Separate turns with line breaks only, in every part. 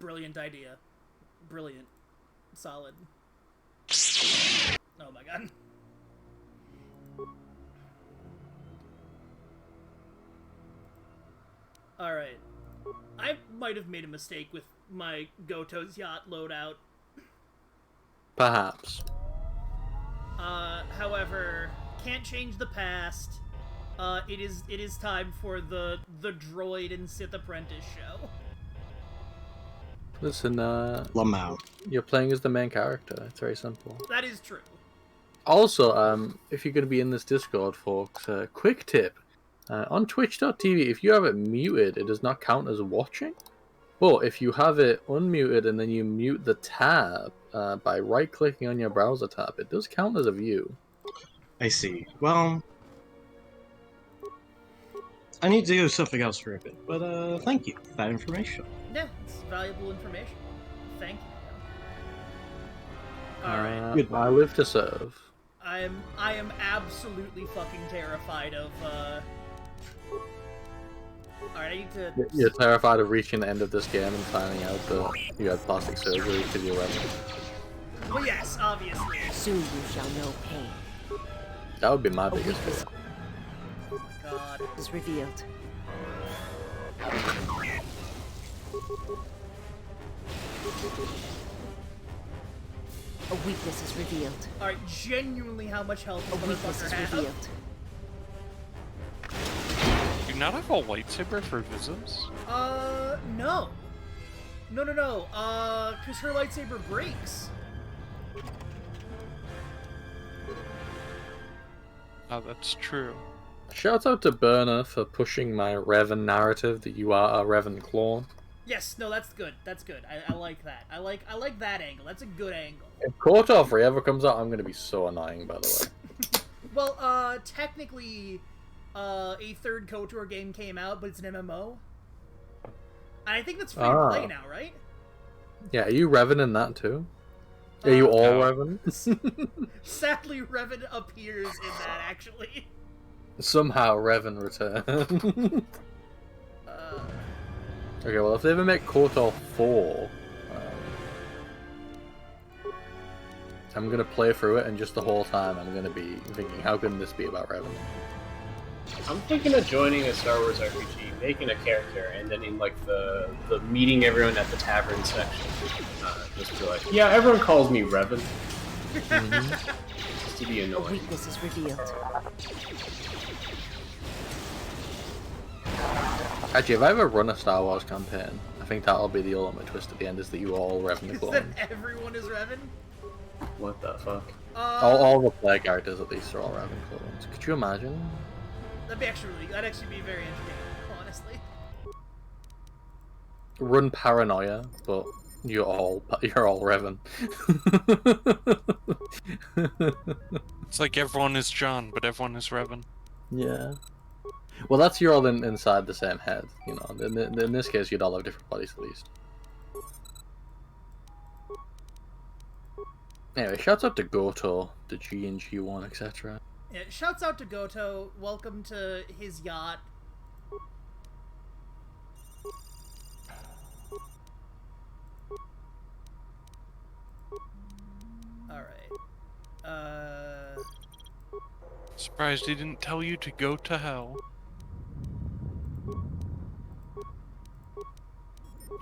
Brilliant idea. Brilliant. Solid. Oh my god. Alright. I might have made a mistake with my Goto's yacht loadout.
Perhaps.
However, can't change the past. It is time for the droid and Sith Apprentice show.
Listen,
Lamau.
you're playing as the main character. It's very simple.
That is true.
Also, if you're going to be in this Discord, folks, quick tip. On twitch.tv, if you have it muted, it does not count as watching. But if you have it unmuted and then you mute the tab by right-clicking on your browser tab, it does count as a view.
I see. Well, I need to do something else for a bit, but thank you for that information.
Yeah, it's valuable information. Thank you. Alright.
Goodbye.
I live to serve.
I am absolutely fucking terrified of Alright, I need to...
You're terrified of reaching the end of this game and finding out that you had plastic surgery because you're weapon.
Well, yes, obviously.
Soon you shall know pain.
That would be my biggest fear.
Oh my god.
Is revealed. A weakness is revealed.
Alright, genuinely how much health
A
does
weakness
motherfucker
is
have?
revealed.
Do you not have a lightsaber for Visms?
No. No. Cause her lightsaber breaks.
Oh, that's true.
Shout out to Burner for pushing my Revan narrative that you are a Revan clone.
Yes, no, that's good. That's good. I like that. I like that angle. That's a good angle.
If KOTOR 3 ever comes out, I'm going to be so annoying, by the way.
Well, technically, a third KOTOR game came out, but it's an MMO. And I think that's free to play now, right?
Yeah, are you Revan in that too? Are you all
No.
Revan?
Sadly, Revan appears in that, actually.
Somehow Revan returned. Okay, well, if they ever make KOTOR 4, I'm going to play through it, and just the whole time I'm going to be thinking, how can this be about Revan?
I'm thinking of joining a Star Wars RPG, making a character, and then in like the meeting everyone at the tavern section, just be like, yeah, everyone calls me Revan. Just to be
A
annoying.
weakness is revealed.
Actually, if I ever run a Star Wars campaign, I think that'll be the ultimate twist at the end, is that you are all Revan
Is that
clones.
everyone is Revan?
What the fuck?
All the player characters, at least, are all Revan clones. Could you imagine?
That'd actually be very entertaining, honestly.
Run Paranoia, but you're all Revan.
It's like everyone is John, but everyone is Revan.
Yeah. Well, that's you're all inside the same head, you know. In this case, you'd all have different bodies, at least. Anyway, shouts out to Goto, the G and G1, etc.
Yeah, shouts out to Goto. Welcome to his yacht. Alright.
Surprised he didn't tell you to go to hell.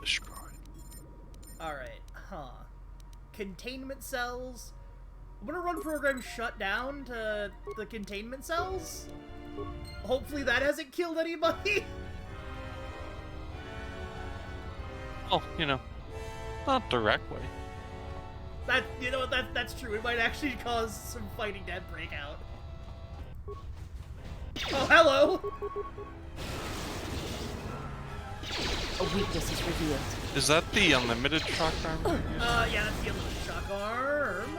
Destroy.
Alright, Containment cells? I'm gonna run program shut down to the containment cells? Hopefully that hasn't killed anybody?
Oh, you know, not directly.
That's true. It might actually cause some fighting to break out. Oh, hello!
A weakness is revealed.
Is that the unlimited shock armor?
Yeah, that's the unlimited shock arm.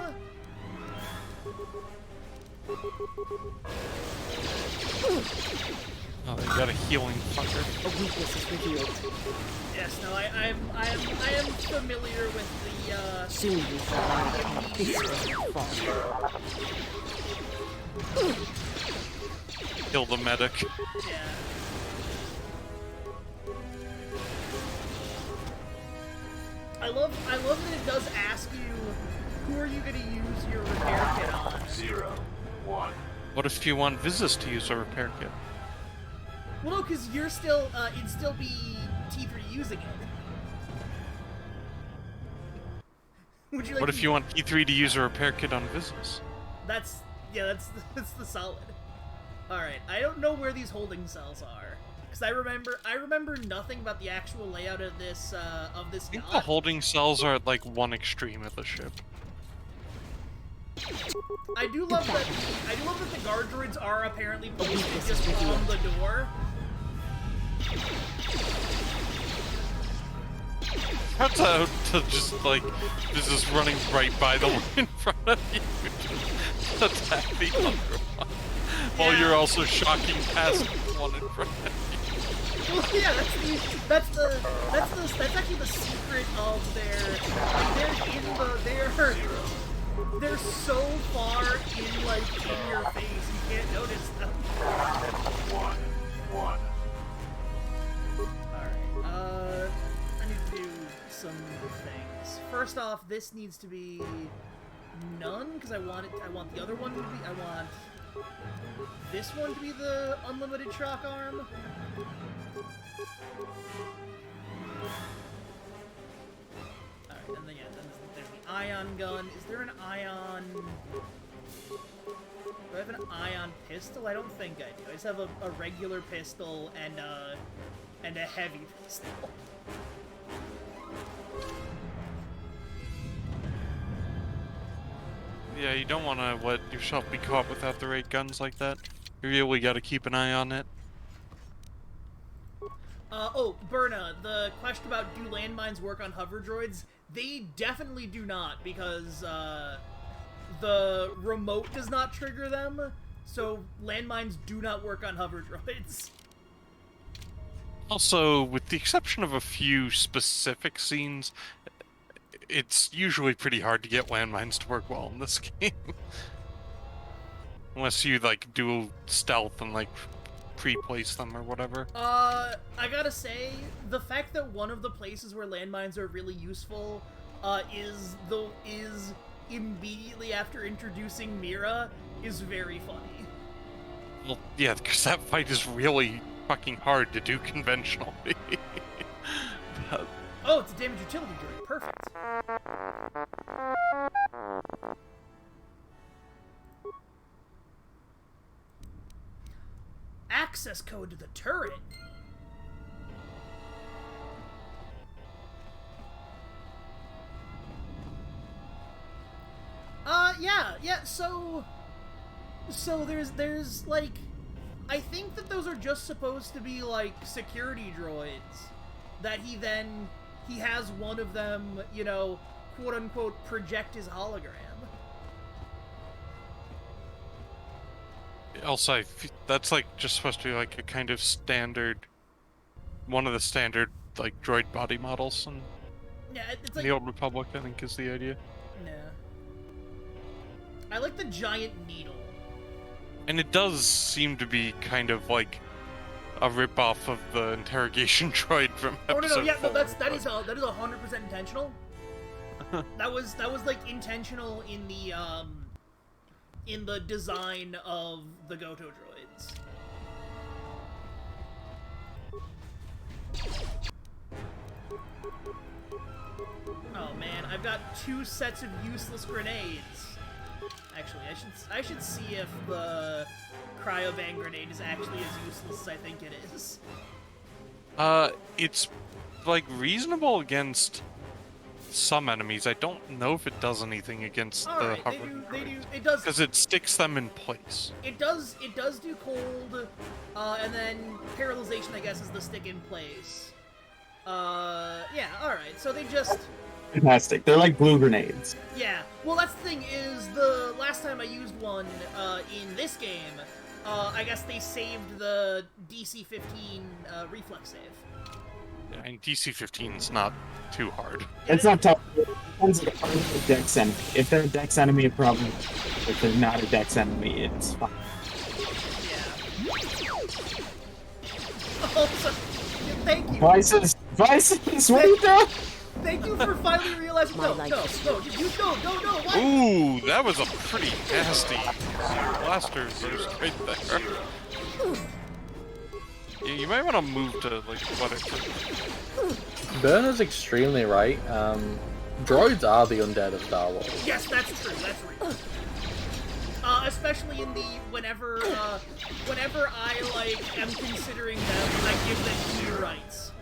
Oh, you got a healing fucker.
A weakness is revealed.
Yes, no, I am familiar with the,
Soon you shall know how this will fall.
Kill the medic.
yeah. I love that it does ask you, who are you going to use your repair kit on?
0, 1.
What if you want Vizis to use a repair kit?
Well, no, because you're still, it'd still be T3 using it. Would you like
What if
to-
you want T3 to use a repair kit on Vizis?
That's the solid. Alright, I don't know where these holding cells are. Because I remember nothing about the actual layout of this,
I think the
yacht.
holding cells are at like one extreme of the ship.
I do love that the guard droids are apparently posted just on the door.
Turns out to just like this is running right by the one in front of you. Attack the other one. While you're also shocking past the one in front of you.
Well, yeah, that's actually the secret of they're so far in your face you can't notice them.
1, 1.
Alright, I need to do some things. First off, this needs to be none, because I want the other one to be, I want this one to be the unlimited shock arm. Alright, and then there's the ion gun. Is there an ion... Do I have an ion pistol? I don't think I do. I just have a regular pistol and a heavy pistol.
Yeah, you don't want to let yourself be caught without the right guns like that. You really got to keep an eye on it.
Oh, Berna, the question about do landmines work on hover droids? They definitely do not, because the remote does not trigger them, so landmines do not work on hover droids.
Also, with the exception of a few specific scenes, it's usually pretty hard to get landmines to work well in this game. Unless you, like, do stealth and, like, pre-place them or whatever.
I gotta say, the fact that one of the places where landmines are really useful, is immediately after introducing Mira is very funny.
Well, yeah, because that fight is really fucking hard to do conventionally. But,
Oh, it's a damage utility droid. Perfect. Access code to the turret. Yeah, so there's like, I think that those are just supposed to be like security droids that he has one of them, you know, quote unquote project his hologram.
also, that's like just supposed to be like a kind of standard, one of the standard like droid body models in
Yeah, it's like,
the Old Republic, I think is the idea.
yeah. I like the giant needle.
And it does seem to be kind of like a rip-off of the interrogation droid from
Oh no,
episode
yeah, no,
4,
that
but-
is 100% intentional. that was like intentional in the design of the Goto droids. Oh man, I've got 2 sets of useless grenades. Actually, I should see if the Cryovan grenade is actually as useless as I think it is.
It's like reasonable against some enemies. I don't know if it does anything against the
Alright,
hover
they do, it does,
because it sticks them in place.
it does do cold, and then paralyzation, I guess, is the stick in place. Yeah, alright, so they just,
Fantastic. They're like blue grenades.
yeah. Well, that's the thing, is the last time I used one, in this game, I guess they saved the DC-15, reflex save.
Yeah, and DC-15 is not too hard.
It's not tough. It depends on the Dex enemy. If they're a Dex enemy, a problem. If they're not a Dex enemy, it's fine.
Yeah. Oh, so, thank you.
Vices! What are you doing?
Thank you for finally realizing.
My
No,
life
no,
is
no, you no, why?
Ooh, that was a pretty nasty blaster burst right there. Yeah, you might want to move to like what it.
Burner's extremely right. Droids are the undead of Star Wars.
Yes, that's true. That's real. Especially in the whenever I like am considering them, I give them key rights.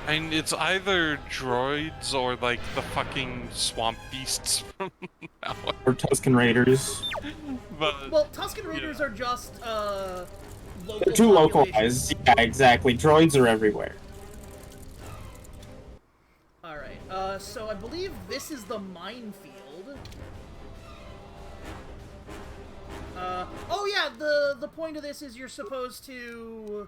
And it's either droids or like the fucking swamp beasts from now on.
Or Tusken Raiders.
But
Well, Tusken Raiders are just local.
They're too
populations.
localized. Yeah, exactly. Droids are everywhere.
All right. So I believe this is the minefield. Oh yeah, the point of this is you're supposed to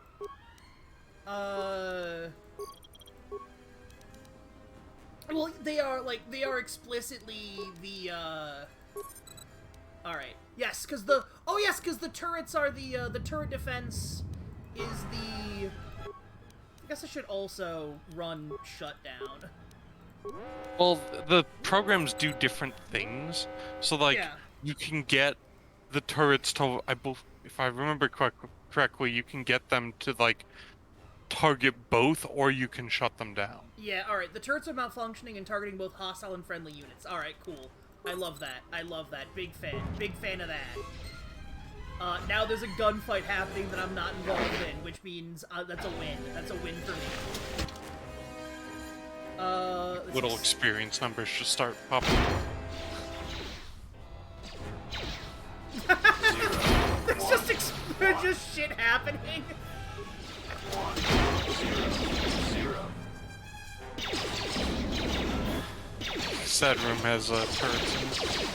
well, they are explicitly the All right. Yes, cuz the turrets are the turret defense is the I guess I should also run shutdown.
well, the programs do different things. So like
Yeah.
you can get the turrets to if I remember correctly, you can get them to like target both, or you can shut them down.
Yeah, alright. The turrets are malfunctioning and targeting both hostile and friendly units. Alright, cool. I love that. I love that. Big fan. Big fan of that. Now there's a gunfight happening that I'm not involved in, which means that's a win. That's a win for me.
Little experience numbers should start popping.
There's just shit happening.
Sad room has turrets in it.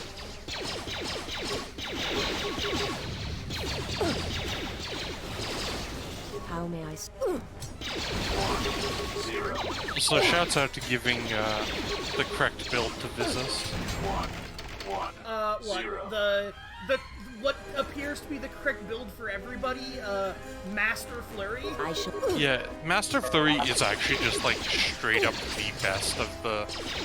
How may I?
So shouts out to giving the correct build to Vizis.
What appears to be the correct build for everybody, Master Flurry.
I shall.
Yeah, Master Flurry is actually just like straight up the best of the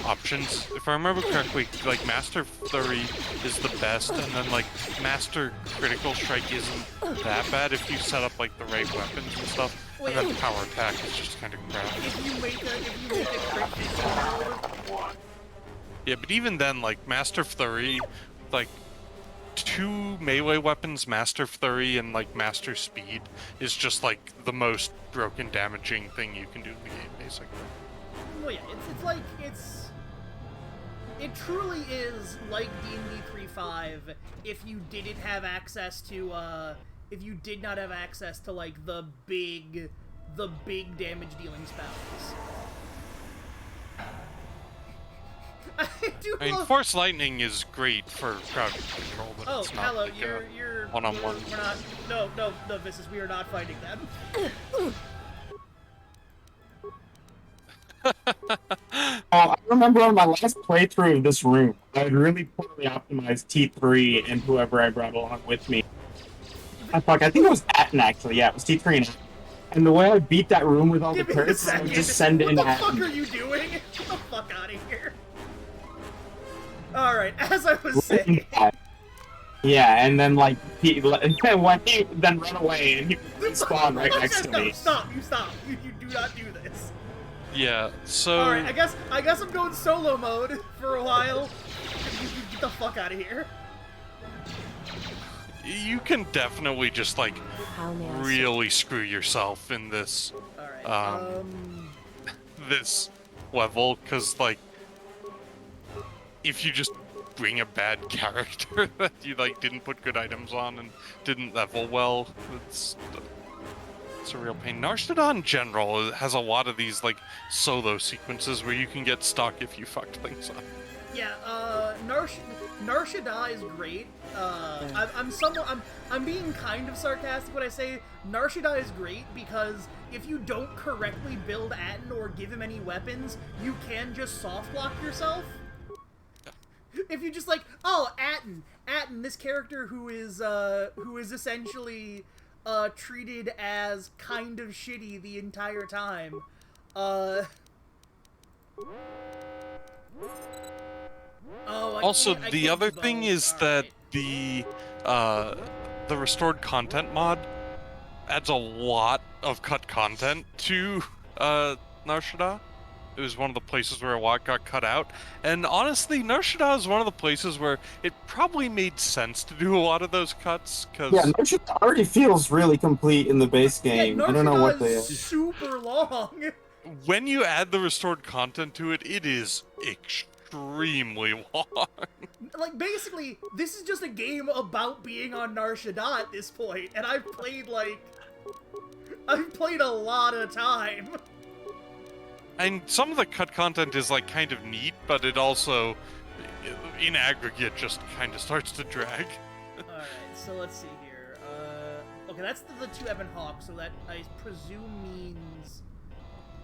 options. If I remember correctly, like Master Flurry is the best, and then like Master Critical Strike isn't that bad if you set up like the right weapons and stuff.
Wait.
And then Power Attack is just kind of crap.
If you make a crit build,
Yeah, but even then, like Master Flurry, like 2 melee weapons, Master Flurry and like Master Speed, is just like the most broken damaging thing you can do in the game, basically.
well, yeah, it truly is like D&D 3.5 if you didn't have access to if you did not have access to like the big damage dealing spells.
I mean, Force Lightning is great for crowd control, but
Oh,
it's not
hello,
like
you're
one-on-one.
We're not. No, Visas, we are not fighting them.
I remember on my last playthrough of this room, I had really poorly optimized T3 and whoever I brought along with me. I think it was Atten actually. Yeah, it was T3 and Atten. And the way I beat that room with all
Give
the
me a
turrets, I
second.
would just send in
What the
Atten.
fuck are you doing? Get the fuck out of here. Alright, as I was saying.
Yeah, and then like when he then run away and he would respawn right next to
No,
me.
stop. You do not do this.
Yeah, so
Alright, I guess I'm going solo mode for a while. You get the fuck out of here.
you can definitely just like
How may I?
really screw yourself in this
Alright,
this level, because like if you just bring a bad character that you like didn't put good items on and didn't level well, it's a real pain. Nar Shaddaa in general has a lot of these like solo sequences where you can get stuck if you fucked things up.
yeah, Nar Shaddaa is great. I'm being kind of sarcastic when I say Nar Shaddaa is great because if you don't correctly build Atten or give him any weapons, you can just soft lock yourself. If you just like, oh, Atten, this character who is essentially treated as kind of shitty the entire time, Oh,
Also,
I
the
can't
other
do
thing
both.
is
All
that
right.
the restored content mod adds a lot of cut content to Nar Shaddaa. It was one of the places where a lot got cut out, and honestly, Nar Shaddaa is one of the places where it probably made sense to do a lot of those cuts,
Yeah,
because
Nar Shaddaa already feels really complete in the base
Yeah,
game.
Nar
I don't know what
Shaddaa
they.
is super long.
when you add the restored content to it, it is extremely long.
Like, basically, this is just a game about being on Nar Shaddaa at this point, and I've played a lot of time.
And some of the cut content is like kind of neat, but it also, in aggregate, just kind of starts to drag.
Alright, so let's see here. Okay, that's the two Ebon Hawk, so that I presume means...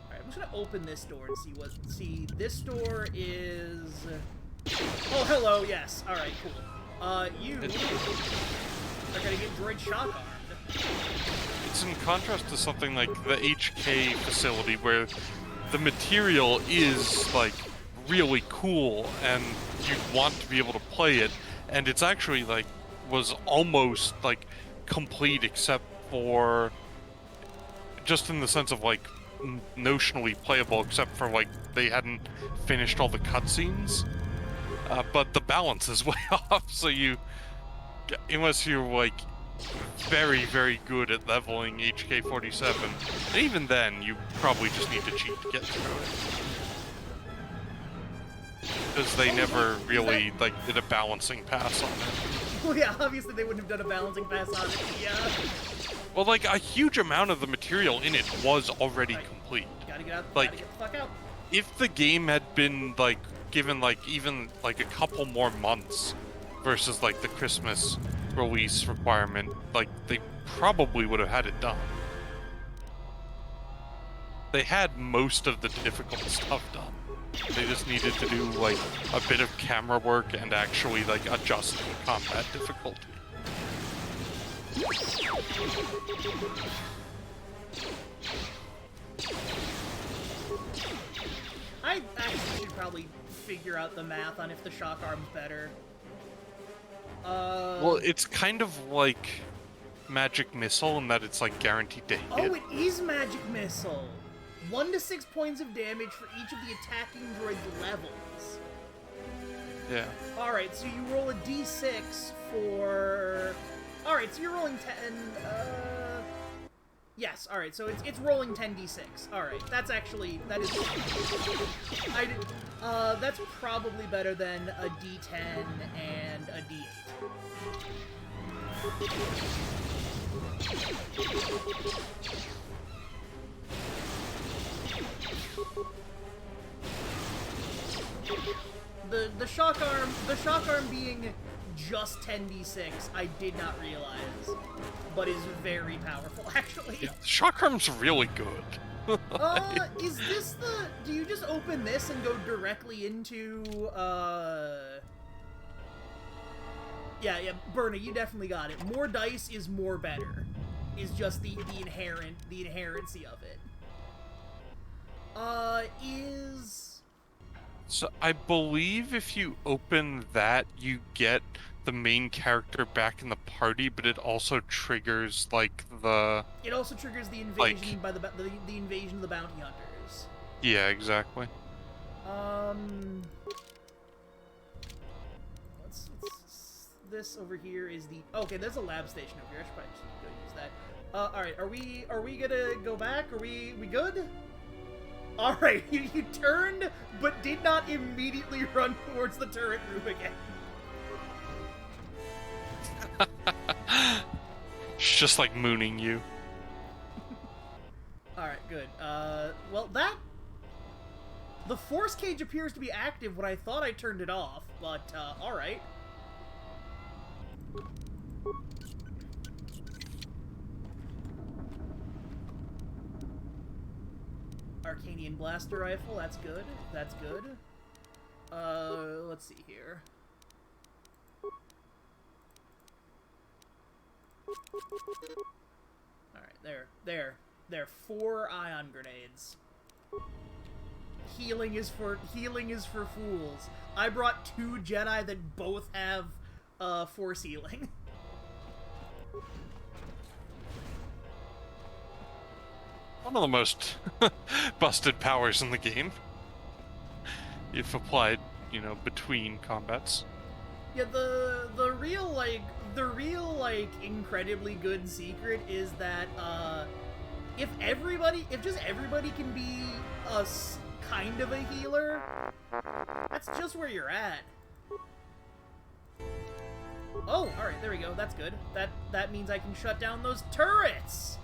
Alright, I'm just gonna open this door and see what... See, this door is... Oh, hello, yes. Alright, cool. You are gonna get droid shock armed.
It's in contrast to something like the HK facility, where the material is, like, really cool, and you want to be able to play it, and it's actually, like, was almost, like, complete except for... just in the sense of, like, notionally playable, except for, like, they hadn't finished all the cutscenes. But the balance is way off, so you... unless you're, like, very, very good at leveling HK-47, and even then, you probably just need to cheat to get through it. Because they never really, like, did a balancing pass on it.
Well, yeah, obviously they wouldn't have done a balancing pass on it, yeah.
Well, like, a huge amount of the material in it was already complete.
Gotta get out,
Like,
gotta get the fuck out.
if the game had been, like, given, like, even, like, a couple more months versus, like, the Christmas release requirement, like, they probably would have had it done. They had most of the difficult stuff done. They just needed to do, like, a bit of camera work and actually, like, adjust the combat difficulty.
I actually should probably figure out the math on if the shock arm's better.
Well, it's kind of like Magic Missile in that it's, like, guaranteed to hit.
Oh, it is Magic Missile! 1 to 6 points of damage for each of the attacking droid's levels.
Yeah.
Alright, so you roll a d6 for... Alright, so you're rolling 10... Yes, alright, so it's rolling 10d6. Alright, that's actually... That is... that's probably better than a d10 and a d8. The shock arm being just 10d6, I did not realize, but is very powerful actually.
Yeah, the shock arm's really good.
Is this the... Do you just open this and go directly into, Yeah, Berna, you definitely got it. More dice is more better. Is just the inherency of it.
So I believe if you open that, you get the main character back in the party, but it also triggers, like, the...
It also triggers the invasion by the invasion of the bounty hunters.
Yeah, exactly.
This over here is the... Okay, there's a lab station over here. I should probably just go use that. Alright, are we gonna go back? Are we good? Alright, you turned, but did not immediately run towards the turret room again.
It's just like mooning you.
Alright, good. Well, that... The force cage appears to be active when I thought I turned it off, but, alright. Arcanian blaster rifle, that's good. That's good. Let's see here. Alright, there. 4 ion grenades. healing is for fools. I brought 2 Jedi that both have force healing.
One of the most busted powers in the game. If applied, you know, between combats.
Yeah, the real incredibly good secret is that if just everybody can be kind of a healer, that's just where you're at. Oh, all right, there we go. That's good. That means I can shut down those turrets.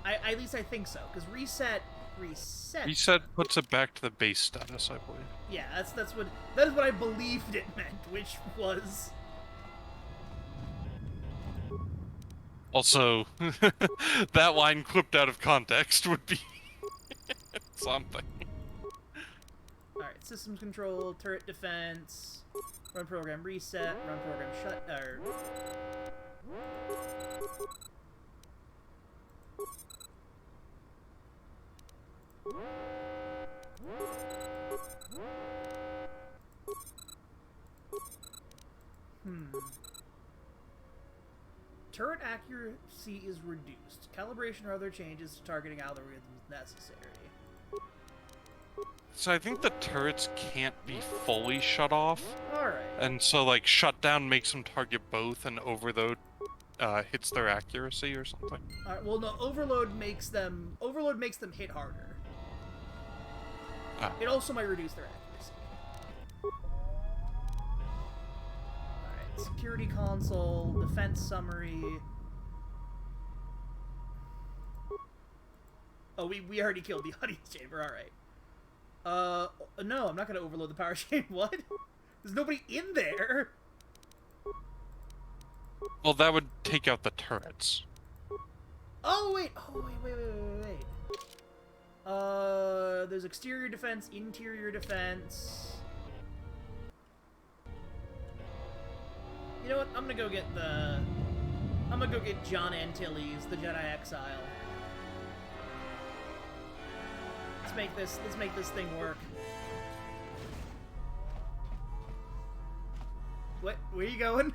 At least I think so, because reset.
Reset puts it back to the base status, I believe.
Yeah, that is what I believed it meant, which was.
Also, that line clipped out of context would be something.
Alright, systems control, turret defense, run program reset, run program shut. Turret accuracy is reduced. Calibration or other changes to targeting algorithms necessary.
So I think the turrets can't be fully shut off.
Alright.
And so, like, shutdown makes them target both, and overload hits their accuracy or something.
Alright, well no, overload makes them hit harder.
Ah.
It also might reduce their accuracy. Alright, security console, defense summary. Oh, we already killed the audience chamber, alright. No, I'm not gonna overload the power chain. What? There's nobody in there!
Well, that would take out the turrets.
Oh, wait! There's exterior defense, interior defense. You know what? I'm gonna go get John Antilles, the Jedi Exile. Let's make this thing work. What? Where are you going?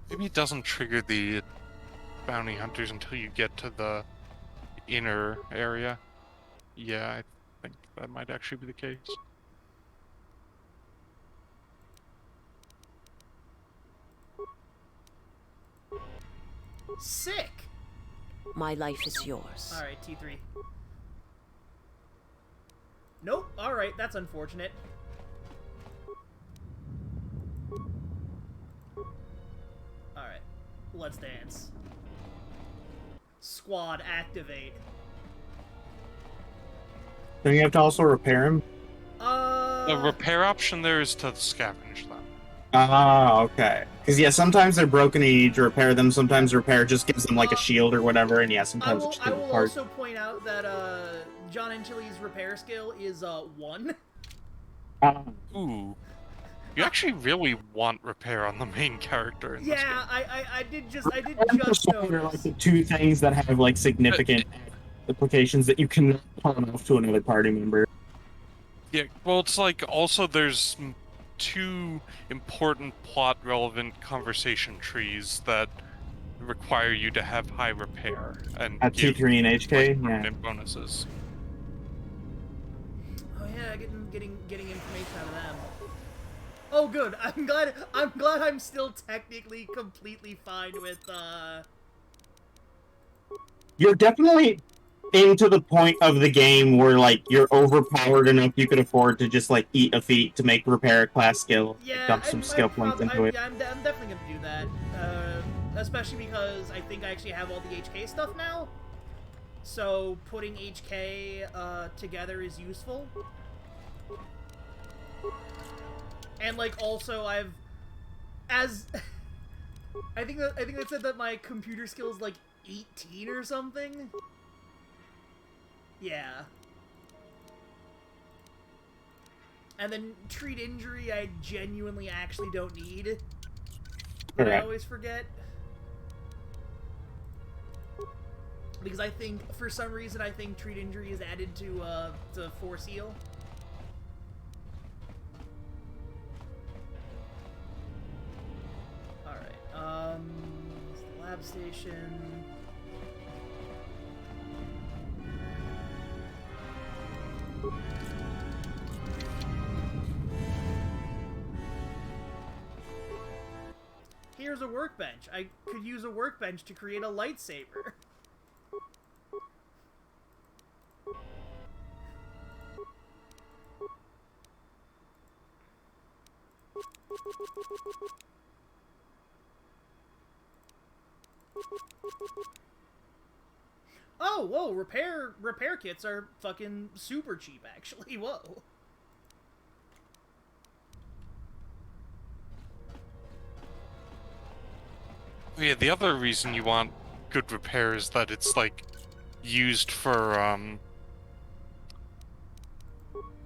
Maybe it doesn't trigger the bounty hunters until you get to the inner area. Yeah, I think that might actually be the case.
Sick!
My life is yours.
Alright, T3. Nope, alright, that's unfortunate. Alright, let's dance. Squad, activate.
Don't you have to also repair him?
The repair option there is to scavenge them.
Ah, okay. Because, yeah, sometimes they're broken and you need to repair them. Sometimes repair just gives them, like, a shield or whatever. And, yeah, sometimes it just
I
gives
will
them parts.
also point out that, John Antilles' repair skill is, 1.
Ooh. You actually really want repair on the main character in this game.
Yeah, I did just
They're,
notice.
like, the two things that have, like, significant implications that you can pawn off to another party member.
Yeah, well, it's like, also there's 2 important plot-relevant conversation trees that require you to have high repair and
At
give,
T3 and HK,
like,
yeah.
permanent bonuses.
Oh yeah, getting information out of them. Oh good, I'm glad I'm still technically completely fine with
You're definitely into the point of the game where, like, you're overpowered enough you could afford to just, like, eat a feat to make repair a class skill.
yeah,
Dump some skill points into it.
I'm definitely gonna do that. Especially because I think I actually have all the HK stuff now. So putting HK together is useful. And like also I think that said that my computer skill is like 18 or something. Yeah. And then treat injury I genuinely actually don't need. But I
Correct.
always forget. Because I think, for some reason, I think treat injury is added to force heal. Alright, lab station. Here's a workbench. I could use a workbench to create a lightsaber. Oh, whoa, repair kits are fucking super cheap, actually. Whoa.
Yeah, the other reason you want good repair is that it's like used for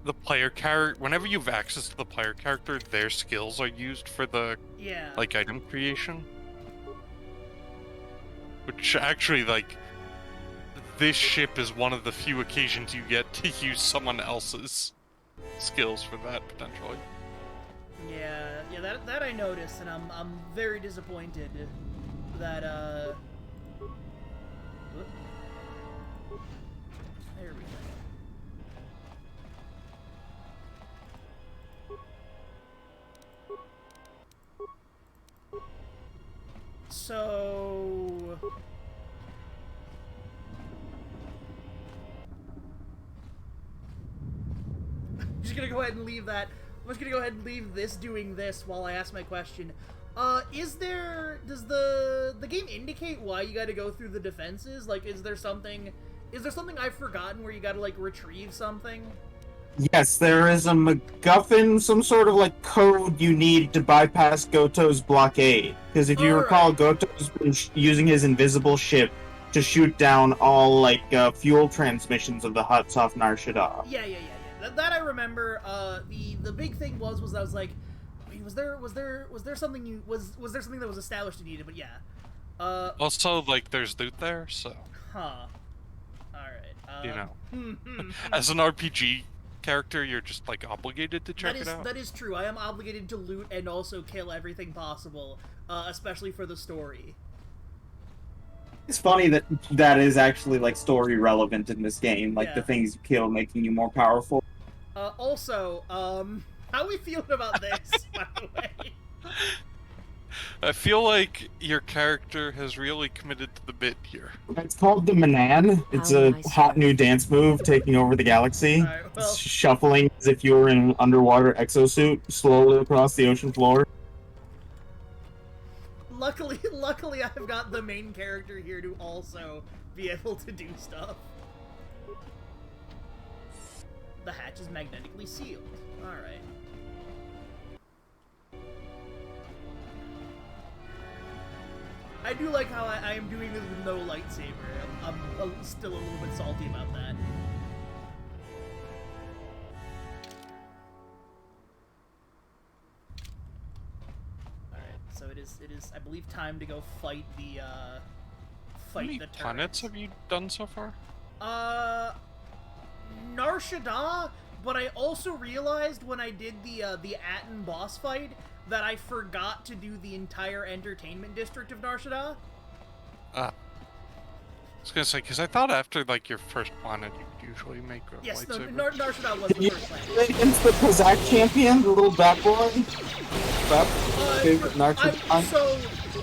the player character. Whenever you have access to the player character, their skills are used for the like item creation. Which actually, like, this ship is one of the few occasions you get to use someone else's skills for that potentially.
Yeah, that I noticed, and I'm very disappointed that whoop. There we go. So I'm just gonna go ahead and leave that. I'm just gonna go ahead and leave this doing this while I ask my question. Does the game indicate why you gotta go through the defenses? Like, is there something I've forgotten where you gotta, like, retrieve something?
Yes, there is a MacGuffin, some sort of, like, code you need to bypass Goto's blockade. Because if you recall, Goto's been using his invisible ship to shoot down all, like, fuel transmissions of the huts off Nar Shaddaa.
Yeah. That I remember. The big thing was I was like, wait, was there something was there something that was established you needed? But yeah.
Also, like, there's loot there, so.
Huh. Alright.
You know. As an RPG character, you're just, like, obligated to check it out.
That is true. I am obligated to loot and also kill everything possible, especially for the story.
It's funny that is actually, like, story relevant in this game, like the things you kill making you more powerful.
Also, how are we feeling about this, by the way?
I feel like your character has really committed to the bit here.
It's called the Manan. It's a hot new dance move taking over the galaxy.
Right, well,
shuffling as if you were in an underwater exosuit slowly across the ocean floor.
Luckily, I've got the main character here to also be able to do stuff. The hatch is magnetically sealed. Alright. I do like how I am doing this with no lightsaber. I'm still a little bit salty about that. So it is, I believe, time to go fight the,
How many planets have you done so far?
Nar Shaddaa, but I also realized when I did the Aten boss fight that I forgot to do the entire entertainment district of Nar Shaddaa.
I was gonna say, because I thought after, like, your first planet, you'd usually make a lightsaber.
Nar Shaddaa was the first planet.
Against the Kozak champion, the little bat boy? Favorite Nar Shaddaa?
So, the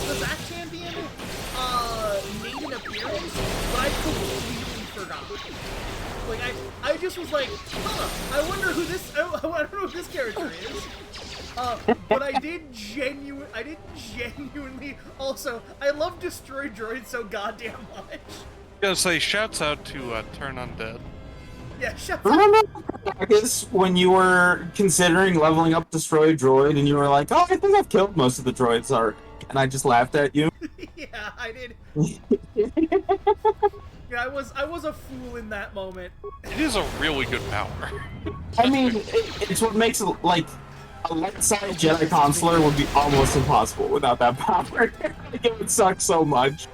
Kozak champion, made an appearance, but I completely forgot. Like, I just was like, I wonder who this, I don't know who this character is. But I did genuinely, also, I love Destroy Droid so goddamn much.
I was gonna say, shouts out to Turn Undead.
Yeah, shut up.
Remember when you were considering leveling up Destroy Droid and you were like, oh, I think I've killed most of the droids already, and I just laughed at you?
Yeah, I did. Yeah, I was a fool in that moment.
It is a really good power.
I mean, it's what makes it, like, a light-side Jedi consular would be almost impossible without that power. It would suck so much.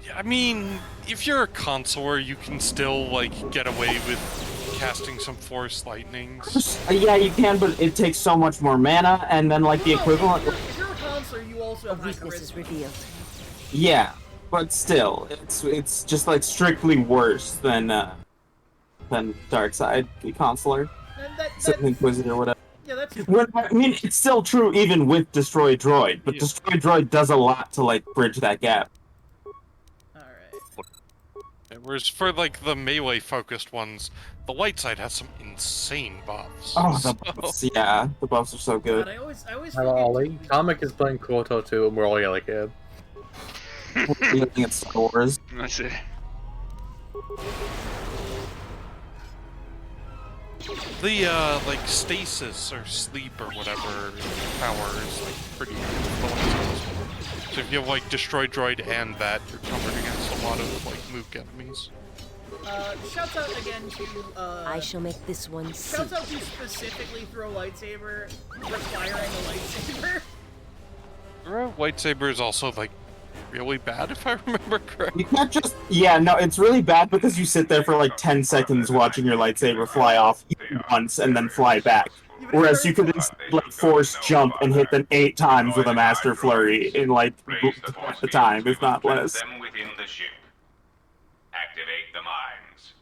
Yeah, I mean, if you're a consoler, you can still, like, get away with casting some Force Lightnings.
Yeah, you can, but it takes so much more mana, and then, like, the
No,
equivalent...
If you're a consular, you also
A
have high
weakness is
charisma.
revealed.
Yeah, but still, it's just, like, strictly worse than Darkseid, the consular.
And
Sith Inquisitor, whatever.
yeah, that's
I mean, it's still true even with Destroy Droid, but
Yeah.
Destroy Droid does a lot to, like, bridge that gap.
alright.
Whereas for, like, the melee-focused ones, the light side has some insane buffs.
Oh, the
So-
buffs, yeah, the buffs are so good.
God, I always
Hello,
forget
Ollie.
to use
Kamek
those.
is playing Koto 2, and we're all yelling at him.
Looking at Star Wars.
That's it.
The, like, stasis or sleep or whatever power is, like, pretty influential. So if you have, like, Destroy Droid and that, you're covered against a lot of, like, Mook enemies.
Shouts out again to,
I shall make this one see.
shouts out to specifically throw lightsaber, requiring a lightsaber.
Lightsaber is also, like, really bad, if I remember correctly.
You can't just... Yeah, no, it's really bad because you sit there for like 10 seconds watching your lightsaber fly off once and then fly back. Whereas you could instead, like, force jump and hit them 8 times with a Master Flurry in, like, half the time, if not less.
Them within the ship. Activate the mines.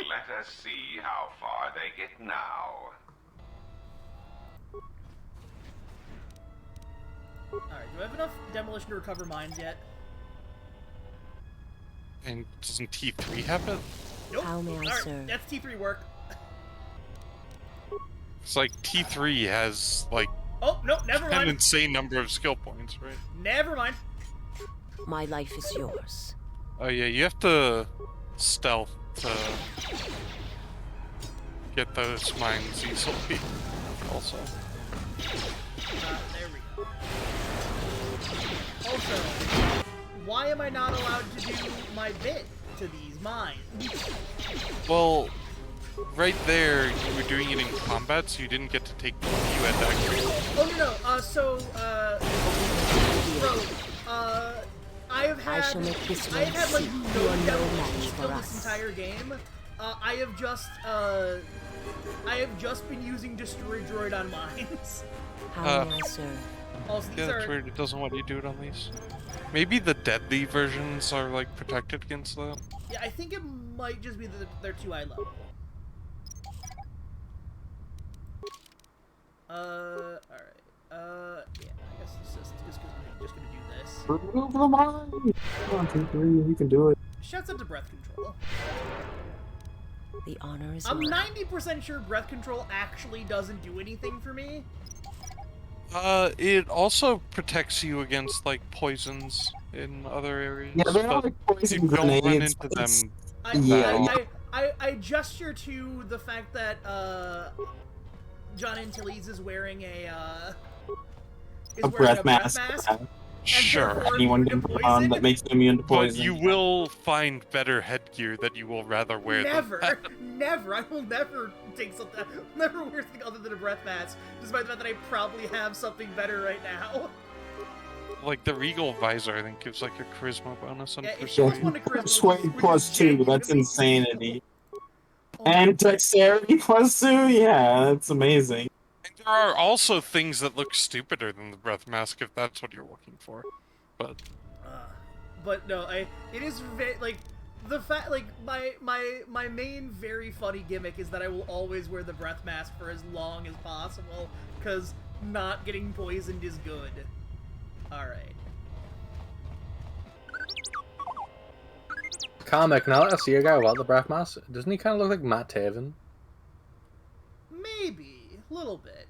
Let us see how far they get now.
Alright, do I have enough demolition to recover mines yet?
And doesn't T3 have it?
Nope.
How may I
Alright,
serve?
that's T3 work.
It's like T3 has, like,
Oh, no, never
an
mind.
insane number of skill points, right?
Never mind.
My life is yours.
Oh yeah, you have to stealth to get those mines easily, also.
There we go. Also, why am I not allowed to do my bit to these mines?
Well, right there, you were doing it in combat, so you didn't get to take the one you had to actually...
Oh, I have had...
I shall make this
I have had, like,
one
no
see. You are no
demolition
match
skill
for
this
us.
entire game. I have just been using Destroy Droid on mines.
How may I serve?
Also, these
Yeah, that's
are...
weird, it doesn't want you to do it on these. Maybe the deadly versions are, like, protected against that.
Yeah, I think it might just be that they're too high level. Alright. Yeah, I guess it's just gonna do this.
Remove the mine! Come on, T3, you can do it.
Shouts out to breath control.
The honor is
I'm
mine.
90% sure breath control actually doesn't do anything for me.
It also protects you against, like, poisons in other areas.
Yeah, they're not
but
like poison
you don't run
grenades.
into
but it's-
them.
Yeah,
I gesture to the fact that, John Antilles is wearing a
breath mask.
Sure.
therefore
Anyone
immune
can
to
put on
poison?
that makes them immune to
But
poison.
you will find better headgear that you will rather wear
Never,
than
never. I will never take something. I'll never wear something other than a breath mask, despite the fact that I probably have something better right now.
like the Regal visor. I think gives like a charisma bonus on
Yeah, it
persuasion.
shows one to charisma,
Sway
which is
plus 2, that's
genuinely
insanity.
cool.
And dexterity plus 2, yeah, that's amazing.
And there are also things that look stupider than the breath mask if that's what you're looking for. But
But no, it is like the fact like my main very funny gimmick is that I will always wear the breath mask for as long as possible because not getting poisoned is good. All right.
Kamek, now that I see a guy without the breath mask, doesn't he kind of look like Matt Taven?
Maybe a little bit.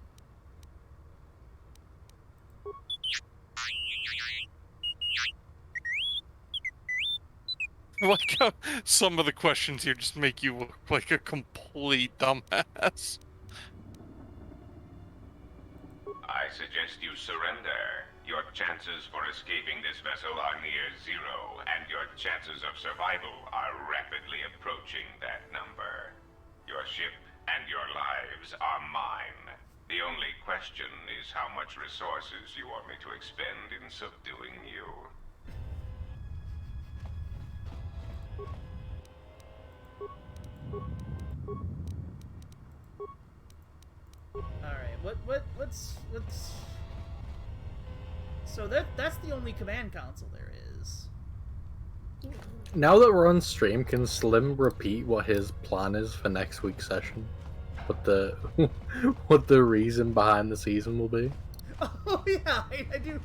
I like how some of the questions here just make you look like a complete dumbass.
I suggest you surrender. Your chances for escaping this vessel are near 0, and your chances of survival are rapidly approaching that number. Your ship and your lives are mine. The only question is how much resources you want me to expend in subduing you.
what's... So that's the only command console there is.
Now that we're on stream, can Slim repeat what his plan is for next week's session? What the what the reason behind the season will be?
Oh yeah, I do.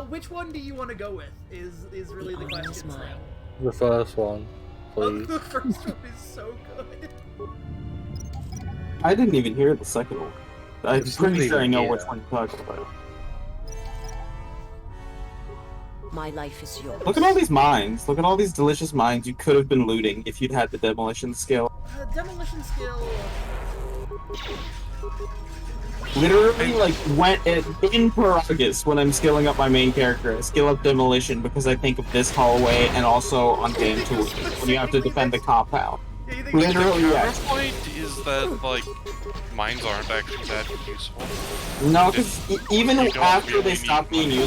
Which one do you want to go with? Is really the question. Slim.
The first one, please.
The first one is so good.
I didn't even hear the second one. I'm
It's
pretty
not
sure I
even
know
here.
which one you're talking about.
My life is yours.
Look at all these mines. Look at all these delicious mines you could have been looting if you'd had the demolition skill.
Demolition skill.
Literally, like, went in Paragus when I'm skilling up my main character. I skill up demolition because I think of this hallway and also on game 2 when you have to defend the compound.
Yeah, you think
Literally,
The
yes.
counterpoint is that, like, mines aren't actually that useful.
No, because even
You don't
after
really
they
need
stop being
money.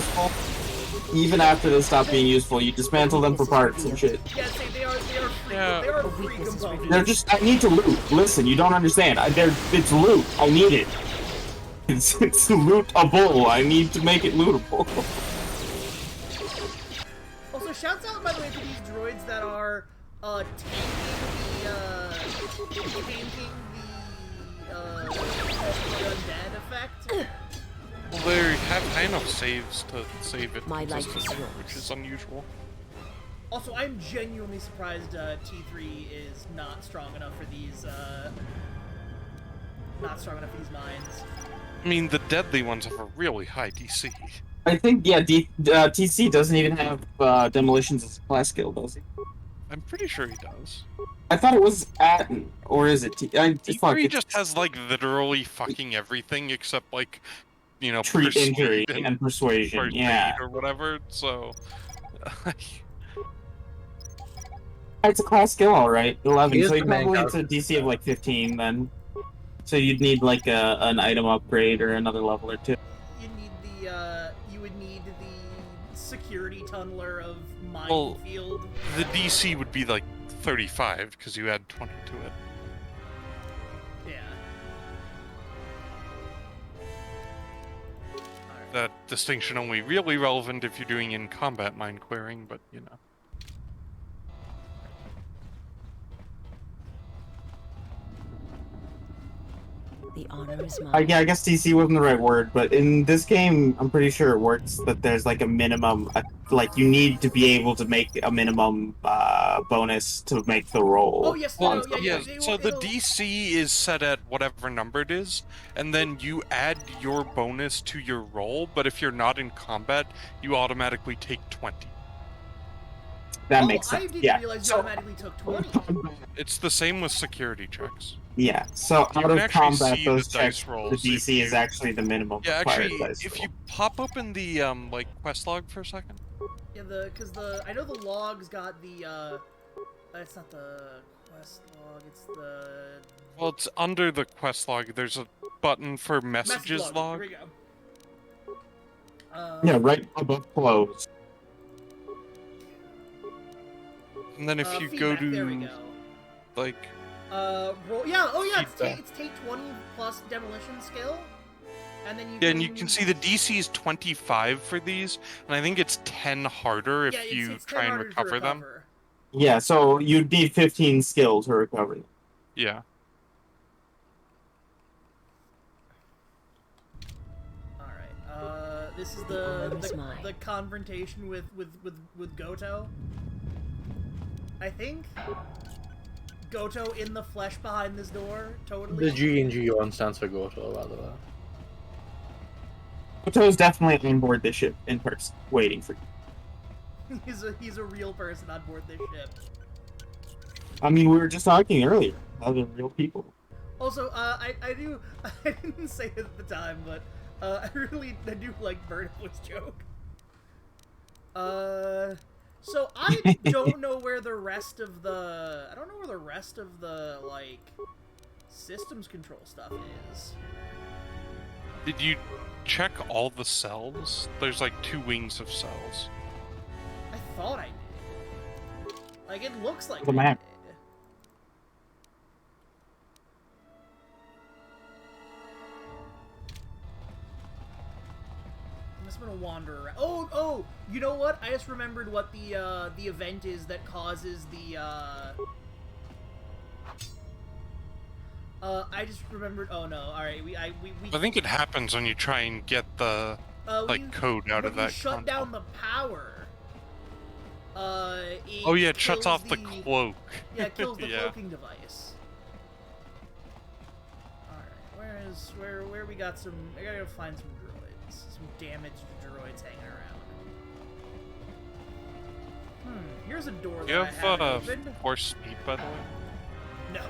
useful, you dismantle them for parts and shit.
Yeah, see, they are free.
Yeah.
They are free components.
They're just, I need to loot. Listen, you don't understand. It's loot. I need it. It's lootable. I need to make it lootable.
Also, shouts out by the way to these droids that are tanking the undead effect.
Well, they have high enough saves to save it
My life is
consistently,
yours.
which is unusual.
Also, I'm genuinely surprised T3 is not strong enough for these mines.
I mean, the deadly ones have a really high DC.
I think, yeah, TC doesn't even have demolitions as a class skill, does he?
I'm pretty sure he does.
I thought it was Atten, or is it fuck,
T3
it's
just has, like, literally fucking everything except, like, you know,
treat injury
persuade
and persuasion,
first
yeah.
aid or whatever, so...
It's a class skill, alright, 11,
He is
so you
the main
probably it's a
character.
DC of like 15 then. So you'd need like an item upgrade or another level or two.
You would need the security tunneler of
Well,
Minefield.
the DC would be, like, 35, because you add 20 to it.
Yeah. Alright.
That distinction only really relevant if you're doing in-combat mine clearing, but, you know.
The honor is mine.
Yeah, I guess DC wasn't the right word, but in this game, I'm pretty sure it works that there's like a minimum, like you need to be able to make a minimum bonus to make the roll.
Oh yes,
Well,
no,
yeah,
they
so
will-
the
it'll-
DC is set at whatever number it is, and then you add your bonus to your roll, but if you're not in combat, you automatically take 20.
That
Oh,
makes
I
sense.
didn't
Yeah.
realize you
So,
automatically took 20.
It's the same with security checks.
yeah. So
You
out
can
of
actually
combat,
see
those
the dice
checks,
rolls
the
if
DC is
you-
actually the minimum.
Yeah,
required
actually,
dice
if
roll.
you pop open the, like, quest log for a second.
Yeah, I know the log's got the, it's not the quest log, it's the...
Well, it's under the quest log. There's a button for messages
Here
log.
we go.
Yeah, right above close.
And then if you
feedback,
go
there we
to,
go.
like,
roll, yeah, oh yeah,
Feedback.
it's take 20 plus demolition skill, and then you
yeah, and you can see the DC is 25 for these, and I think it's 10 harder if
yeah,
you
it's 10
try and
harder to
recover them.
Yeah, so you'd need 15 skill to recover them.
Yeah.
Alright, this is
honor is
the
mine.
confrontation with Goto. I think Goto in the flesh behind this door, totally.
The G and G1 stands for Goto, by the way.
Oto's definitely on board this ship in person, waiting for you.
he's a real person on board this ship.
I mean, we were just talking earlier. Other real people.
Also, I didn't say it at the time, but I do like Burn Boy's joke. So I don't know where the rest of the like systems control stuff is.
Did you check all the cells? There's like 2 wings of cells.
I thought I did. Like it looks like
The
I
map.
did. I'm gonna wander around. Oh, you know what? I just remembered what the event is that causes the, I just remembered. Oh no! All right, we
I think it happens when you try and get the code out of that.
When you shut down the power.
Oh yeah, it shuts off the cloak.
Yeah, it kills the
Yeah.
cloaking device. All right, where we got some? I gotta go find some droids, some damaged droids hanging around. Here's a door that
You
I haven't
have
opened.
force speed, by the way.
No.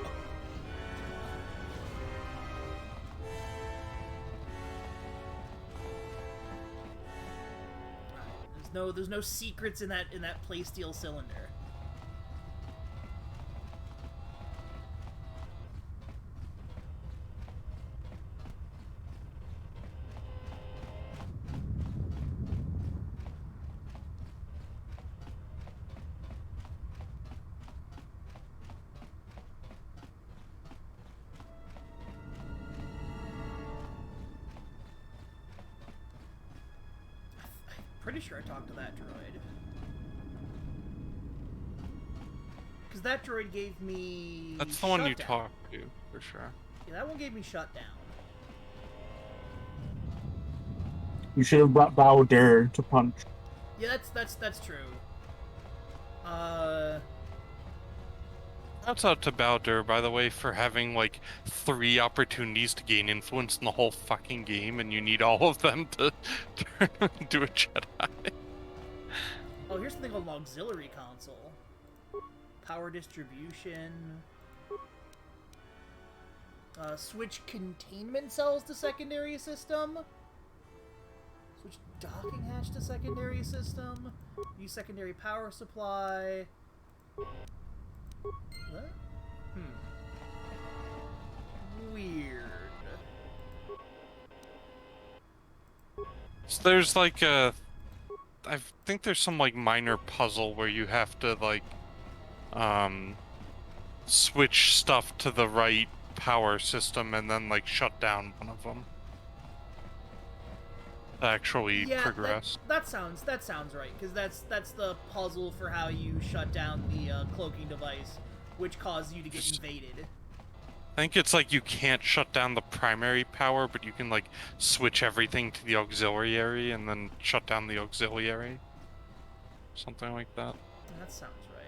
There's no secrets in that playsteel cylinder. Pretty sure I talked to that droid. Because that droid gave me...
That's the one you
shutdown.
talked to, for sure.
Yeah, that one gave me shutdown.
You should have brought Bao to punch.
Yeah, that's true.
Shouts out to Baldur, by the way, for having like 3 opportunities to gain influence in the whole fucking game, and you need all of them to turn into a Jedi.
Oh, here's something called an auxiliary console. Power distribution. Switch containment cells to secondary system. Switch docking hatch to secondary system. Use secondary power supply. What? Weird.
So there's like a... I think there's some like minor puzzle where you have to like switch stuff to the right power system and then like shut down one of them to actually progress.
That sounds right, because that's the puzzle for how you shut down the cloaking device, which caused you to get invaded.
I think it's like you can't shut down the primary power, but you can like switch everything to the auxiliary and then shut down the auxiliary. Something like that.
That sounds right.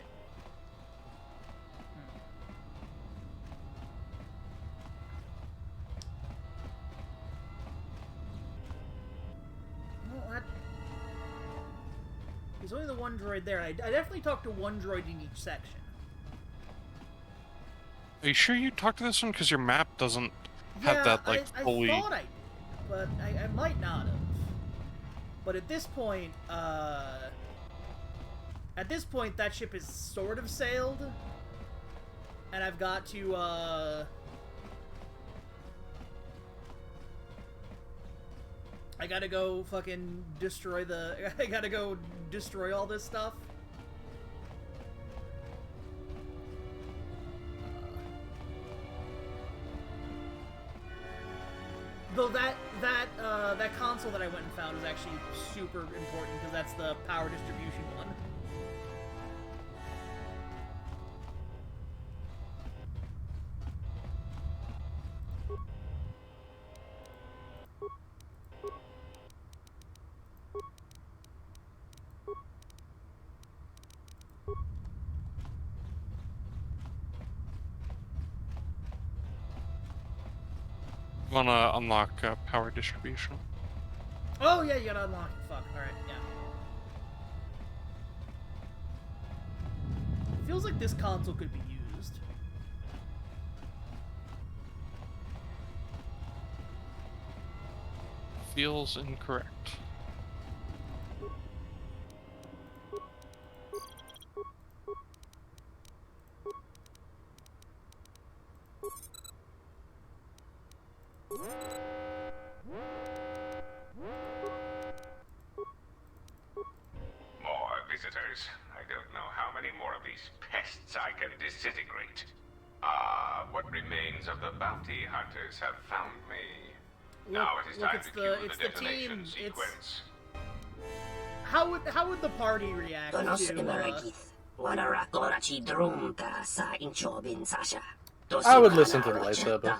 Well, there's only the one droid there. I definitely talked to one droid in each section.
Are you sure you talked to this one? Because your map doesn't have that like fully.
I thought I did, but I might not have. But at this point, that ship is sort of sailed, and I've got to I gotta go fucking destroy the. I gotta go destroy all this stuff. Though that console that I went and found is actually super important because that's the power distribution one.
Wanna unlock power distribution?
Oh yeah, you gotta unlock it. Fuck. All right, yeah. Feels like this console could be used.
Feels incorrect.
More visitors. I don't know how many more of these pests I can disintegrate. Ah, what remains of the bounty hunters have found me. Now it is time to cue the detonation sequence.
How would the party react to?
I would listen to the lightsaber.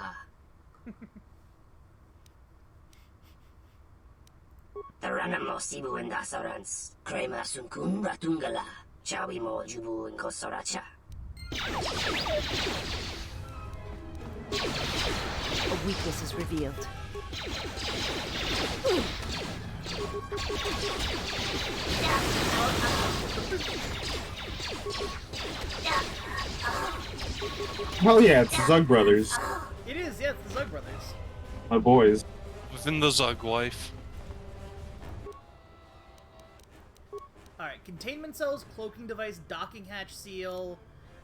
Taranamo Sibu and Dasarans, Kramer Sunkun Ratungala, Chawi Mo Jubu and Kosoracha.
A weakness is revealed.
Hell yeah, it's the Zug Brothers.
It is, yeah, it's the Zug Brothers.
My boys.
Within the Zug life.
Alright, containment cells, cloaking device, docking hatch seal.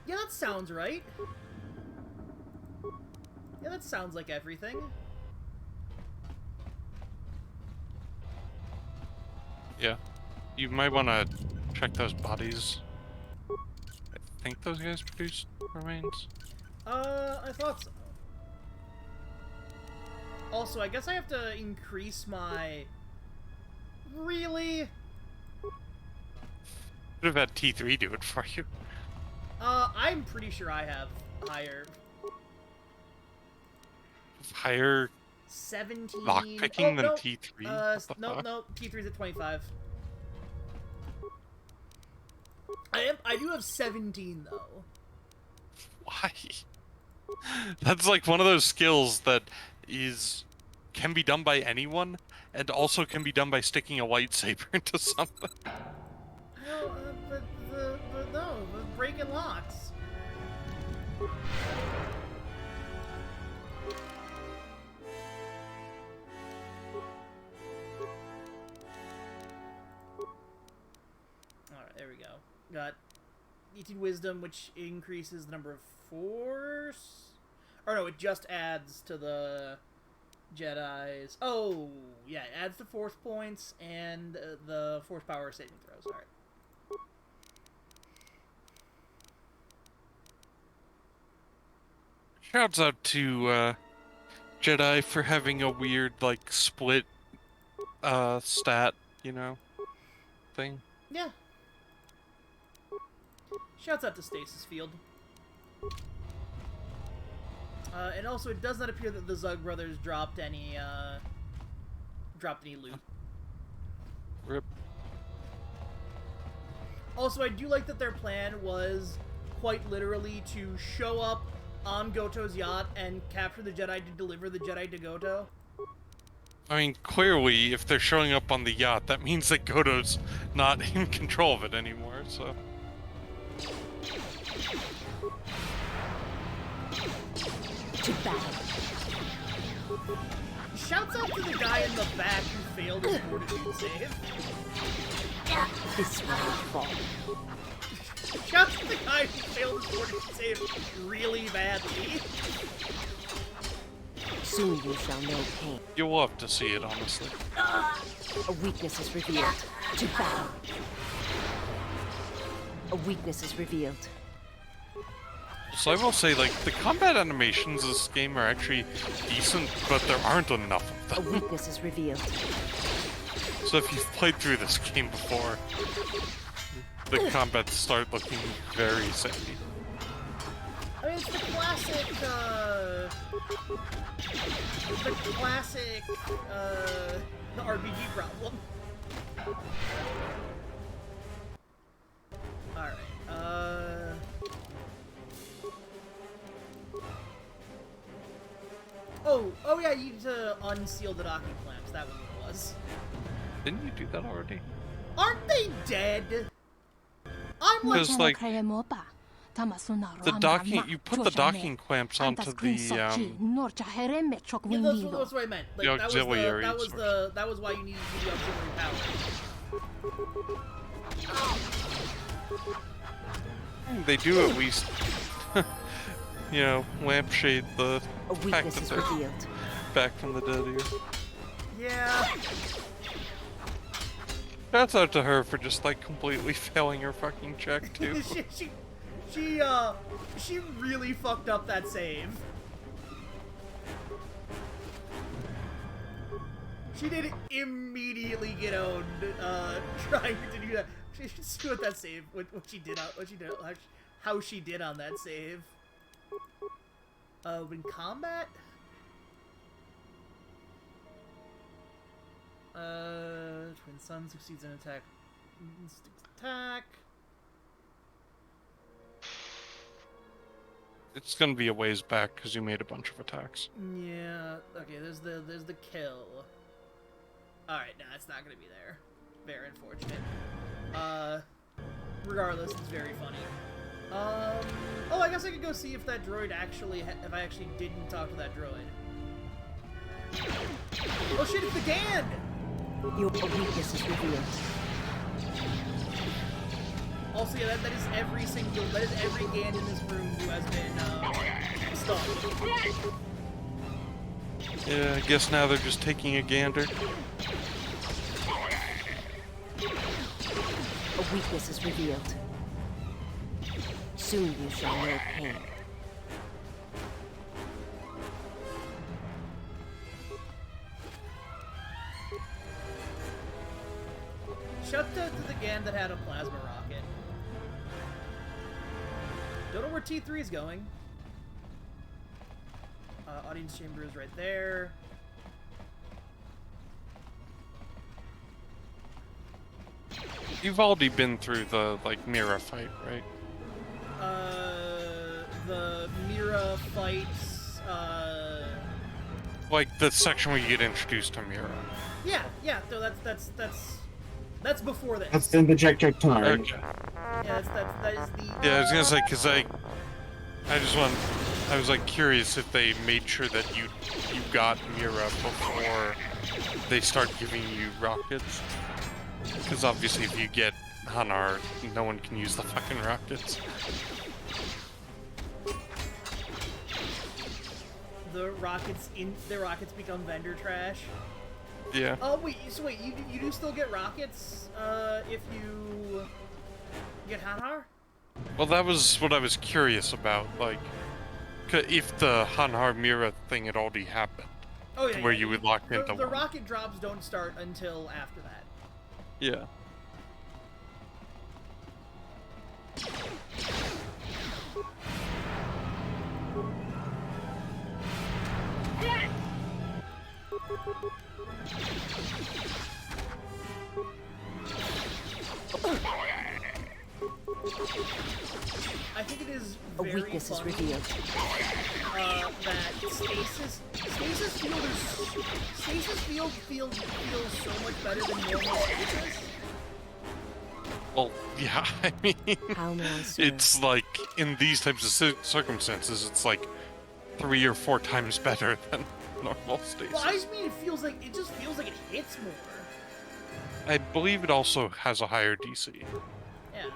Yeah, that sounds right. Yeah, that sounds like everything.
Yeah. You might want to check those bodies. I think those guys produced remains.
I thought so. Also, I guess I have to increase my... Really?
Should have had T3 do it for you.
I'm pretty sure I have higher...
Higher
17...
lockpicking than
no.
T3?
No, T3's at 25. I do have 17, though.
Why? That's like one of those skills that can be done by anyone, and also can be done by sticking a lightsaber into something.
No, but breaking locks. Alright, there we go. Got 18 wisdom, which increases the number of force. Or no, it just adds to the Jedi's. Oh, yeah, it adds to force points and the force power saving throws. Alright.
Shouts out to Jedi for having a weird, like, split stat, thing.
Yeah. Shouts out to Stasis Field. And also, it does not appear that the Zug Brothers dropped any loot.
Rip.
Also, I do like that their plan was quite literally to show up on Goto's yacht and capture the Jedi to deliver the Jedi to Goto.
I mean, clearly, if they're showing up on the yacht, that means that Goto's not in control of it anymore, so...
To battle.
Shouts out to the guy in the back who failed his fortitude save.
This will fall.
Shouts to the guy who failed his fortitude save really badly.
Soon you shall know pain.
You'll love to see it, honestly.
A weakness is revealed. To battle. A weakness is revealed.
So I will say, like, the combat animations of this game are actually decent, but there aren't enough of
A
them.
weakness is revealed.
So if you've played through this game before, the combats start looking very samey.
I mean, it's the classic, the RPG problem. Alright, Oh yeah, you need to unseal the docking clamps, that was what it was.
Didn't you do that already?
Aren't they dead? I'm like...
Because, like, the docking, you put the docking clamps onto the,
Yeah, that's what I meant. Like,
the auxiliary
that was why you needed to do the auxiliary power.
They do at least, lampshade the
A
fact
weakness
that
is
they're
revealed.
back from the dead here.
Yeah.
Shouts out to her for just, like, completely failing her fucking check, too.
she really fucked up that save. She did immediately get owned, trying to do that. She should see what that save, what she did, how she did on that save. When combat? Twin Sun succeeds in attack. Attack.
It's gonna be a ways back because you made a bunch of attacks.
Yeah. Okay. There's the kill. All right. No, it's not gonna be there. Very unfortunate. Regardless, it's very funny. Oh, I guess I could go see if that droid actually, if I actually didn't talk to that droid. Oh shit! It's the Gand.
Your weakness is revealed.
Also, yeah, that is every Gand in this room who has been stunned.
Yeah, I guess now they're just taking a gander.
A weakness is revealed. Soon you shall know pain.
Shout out to the Gand that had a plasma rocket. Don't know where T3 is going. Audience chamber is right there.
You've already been through the, Mira fight, right?
The Mira fights,
Like, the section where you get introduced to Mira.
Yeah, so that's before this.
That's in the Jack time.
Okay.
Yeah, that is the...
Yeah, I was gonna say, because I was, curious if they made sure that you got Mira before they start giving you rockets. Because obviously if you get Hanar, no one can use the fucking rockets.
The rockets become vendor trash.
Yeah.
Oh wait, you do still get rockets if you get Hanar?
Well, that was what I was curious about, if the Hanar Mira thing had already happened.
Oh yeah.
Where you would lock into
the
one.
rocket drops don't start until after that.
Yeah.
I think it is
A
very
weakness is
funny,
revealed.
that stasis field feels so much better than normal stasis.
Well, yeah, I mean,
How may I serve?
it's in these types of circumstances, it's 3 or 4 times better than normal stasis.
Well, I just mean it just feels like it hits more.
I believe it also has a higher DC.
Yeah,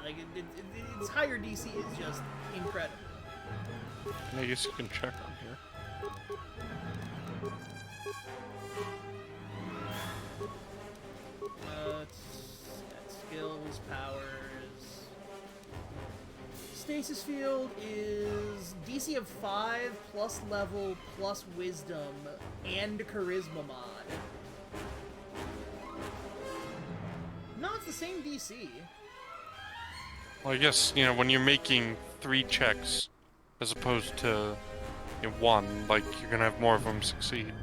its higher DC is just incredible.
I guess you can check on here.
Skills, powers. Stasis field is DC of 5 plus level plus wisdom and charisma mod. No, it's the same DC.
Well, I guess, when you're making 3 checks as opposed to 1, you're gonna have more of them succeed.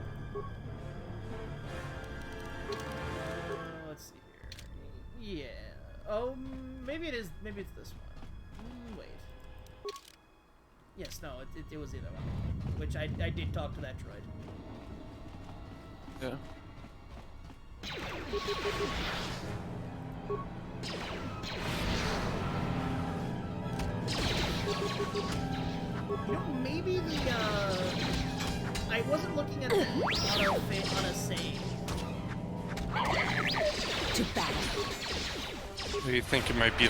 Let's see here. Yeah. Oh, maybe it's this one. Wait. Yes, no, it was the other one. Which I did talk to that droid.
Yeah.
Maybe I wasn't looking at the auto-fit on a save.
To battle.
Do you think it might be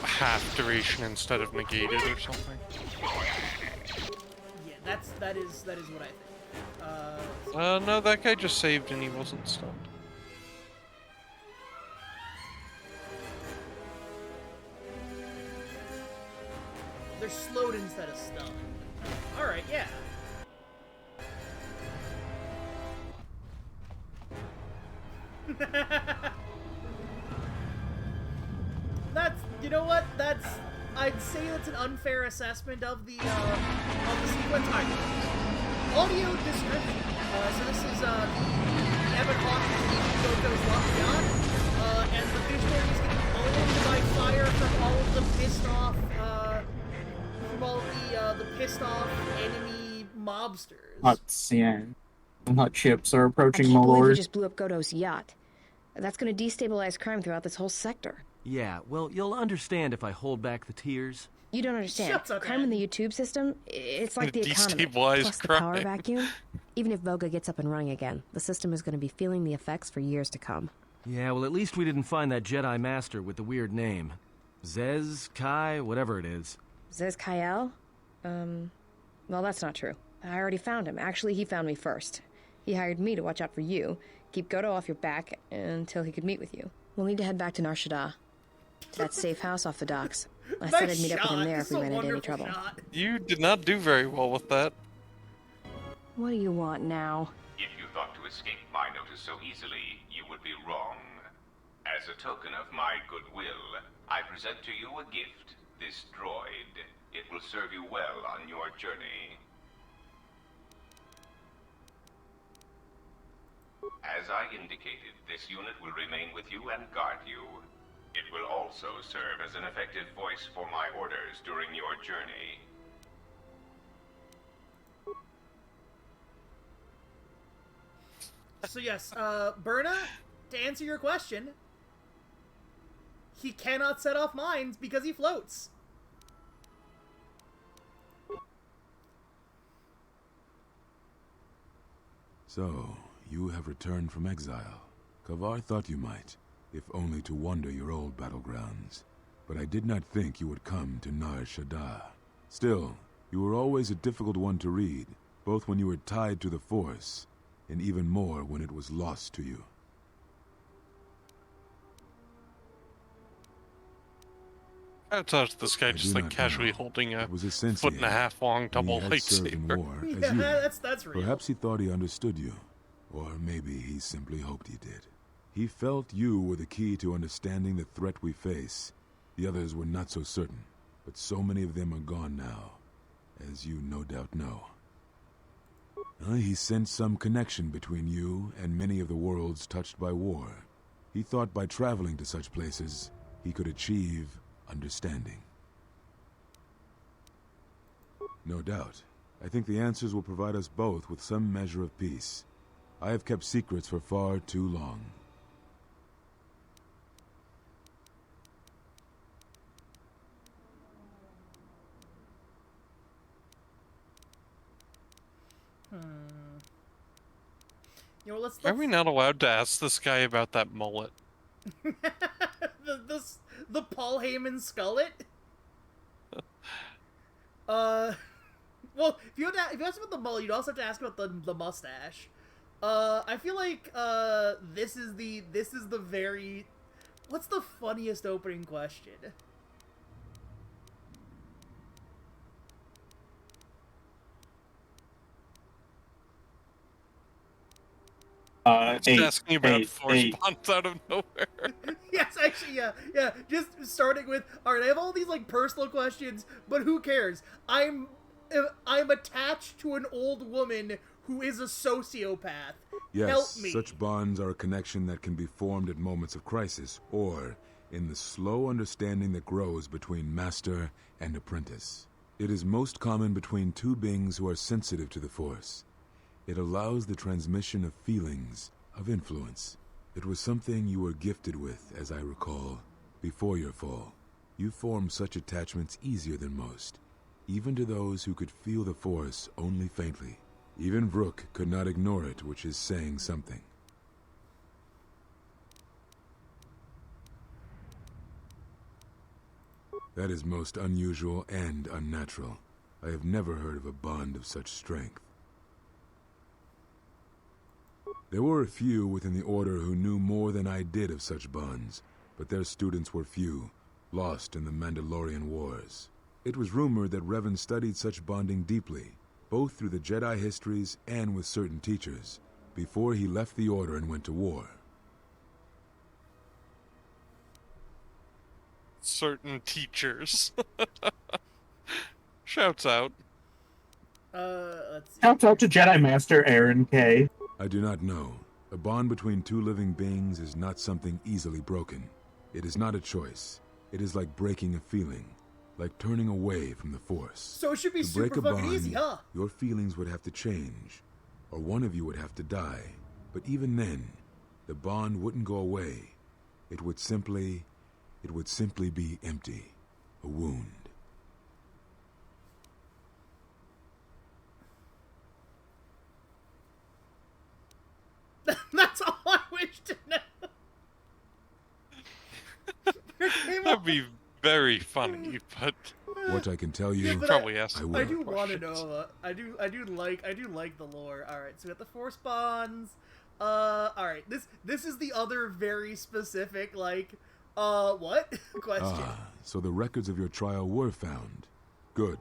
half duration instead of negated or something?
Yeah, that is what I think.
No, that guy just saved and he wasn't stunned.
They're slowed instead of stunned. Alright, yeah. That's, you know what? That's, I'd say that's an unfair assessment of the sequence. Alright. Audio description. So this is the Emma Hawkins Goku's Locked Yacht, and the visual is getting owned by fire from all of the pissed off, the pissed off enemy mobsters.
Hot ships are
I
approaching
can't believe we
Malor.
just blew up Godo's yacht. That's gonna destabilize crime throughout this whole sector.
Yeah, well, you'll understand if I hold back the tears.
You don't understand.
Shuts up,
Crime in the YouTube system, it's like the economy.
Destabilize
Plus the power
crime.
vacuum. Even if Voga gets up and running again, the system is going to be feeling the effects for years to come.
Yeah, well, at least we didn't find that Jedi Master with the weird name. Zez, Kai, whatever it is.
Zez Kyle? Well, that's not true. I already found him. Actually, he found me first. He hired me to watch out for you, keep Godo off your back until he could meet with you. We'll need to head back to Nar Shaddaa, to that safe house off the docks. I said I'd meet up with him there if we ran into any trouble.
You did not do very well with that.
What do you want now?
If you thought to escape my notice so easily, you would be wrong. As a token of my goodwill, I present to you a gift, this droid. It will serve you well on your journey. As I indicated, this unit will remain with you and guard you. It will also serve as an effective voice for my orders during your journey.
So yes, Berna, to answer your question, he cannot set off mines because he floats.
So, you have returned from exile. Kavar thought you might, if only to wander your old battlegrounds. But I did not think you would come to Nar Shaddaa. Still, you were always a difficult one to read, both when you were tied to the Force, and even more when it was lost to you.
I thought this guy
I
just
do
like
not
casually
know.
holding a
It was a
foot and a half long double
and he had served in
lightsaber.
war as
Yeah,
you.
that's real.
Perhaps he thought he understood you, or maybe he simply hoped he did. He felt you were the key to understanding the threat we face. The others were not so certain, but so many of them are gone now, as you no doubt know. He sensed some connection between you and many of the worlds touched by war. He thought by traveling to such places, he could achieve understanding. No doubt. I think the answers will provide us both with some measure of peace. I have kept secrets for far too long.
You know, let's
Are we not allowed to ask this guy about that mullet?
the Paul Heyman skullet. Well, if you ask about the mullet, you'd also have to ask about the mustache. I feel like this is the very. What's the funniest opening question?
Just asking about force bonds out of nowhere.
Yes, actually, yeah. Just starting with, all right, I have all these like personal questions, but who cares? I'm attached to an old woman who is a sociopath.
Yes,
Help me.
such bonds are a connection that can be formed at moments of crisis, or in the slow understanding that grows between master and apprentice. It is most common between two beings who are sensitive to the Force. It allows the transmission of feelings, of influence. It was something you were gifted with, as I recall, before your fall. You formed such attachments easier than most, even to those who could feel the Force only faintly. Even Vrook could not ignore it, which is saying something. That is most unusual and unnatural. I have never heard of a bond of such strength. There were a few within the Order who knew more than I did of such bonds, but their students were few, lost in the Mandalorian Wars. It was rumored that Revan studied such bonding deeply, both through the Jedi histories and with certain teachers, before he left the Order and went to war.
certain teachers. Shouts out.
Let's see.
Shouts out to Jedi Master Aaron K.
I do not know. A bond between two living beings is not something easily broken. It is not a choice. It is like breaking a feeling, like turning away from the Force.
So it should be
To break
super
a
fucking
bond,
easy, huh?
your feelings would have to change, or one of you would have to die. But even then, the bond wouldn't go away. It would simply be empty, a wound.
That's all I wish to know.
That'd be very funny, but
What I can tell you,
but
probably ask.
I will.
I do want to know. I do like the lore. All right, so we got the Force bonds. All right. This is the other very specific what question.
So the records of your trial were found. Good.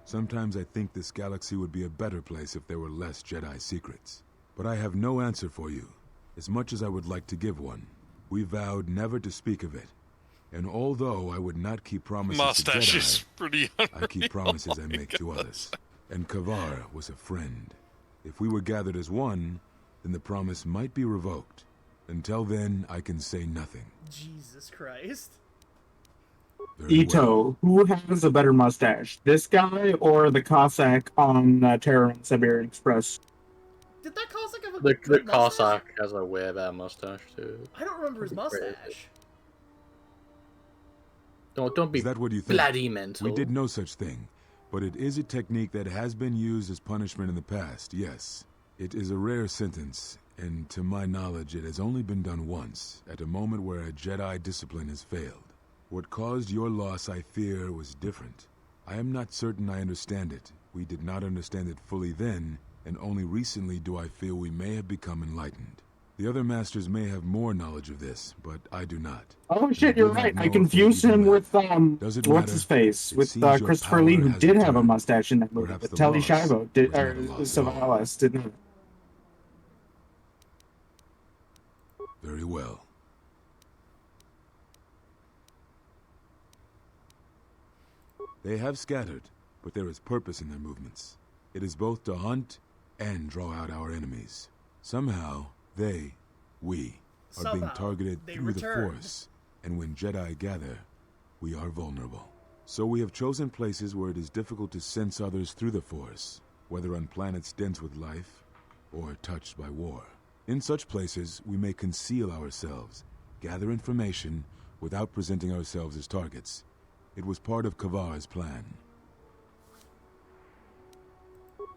Sometimes I think this galaxy would be a better place if there were less Jedi secrets. But I have no answer for you, as much as I would like to give one. We vowed never to speak of it. And although I would not keep promises
Mustache
to
is
Jedi,
pretty
I
unreal.
keep promises I
Oh my
make to
goodness.
others. And Kavar was a friend. If we were gathered as one, then the promise might be revoked. Until then, I can say nothing.
Jesus Christ.
Very
Ito, who has a better mustache? This guy or the Cossack on Terror and Siberian Express?
Did that Cossack have a
The
good mustache?
Cossack has a way better mustache too.
I don't remember his
Crazy.
mustache.
Don't be
Is that what you think?
bloody mental.
We did no such thing, but it is a technique that has been used as punishment in the past, yes. It is a rare sentence, and to my knowledge it has only been done once, at a moment where a Jedi discipline has failed. What caused your loss, I fear, was different. I am not certain I understand it. We did not understand it fully then, and only recently do I feel we may have become enlightened. The other masters may have more knowledge of this, but I do not.
Oh shit,
And
you're
do not
right.
know
I
if
confused
they even
him
will.
with
Does it
what's
matter?
his face?
It
With
seems your
Christopher Lee,
power
who
has
did have a
returned.
mustache in that movie.
Perhaps
But
the
Telly
loss
Shivo did,
was not
or
a loss at all.
Savalas didn't have.
Very well. They have scattered, but there is purpose in their movements. It is both to hunt and draw out our enemies. Somehow, we, are being
Somehow,
targeted
they
through
returned.
the Force, and when Jedi gather, we are vulnerable. So we have chosen places where it is difficult to sense others through the Force, whether on planets dense with life or touched by war. In such places, we may conceal ourselves, gather information without presenting ourselves as targets. It was part of Kavar's plan.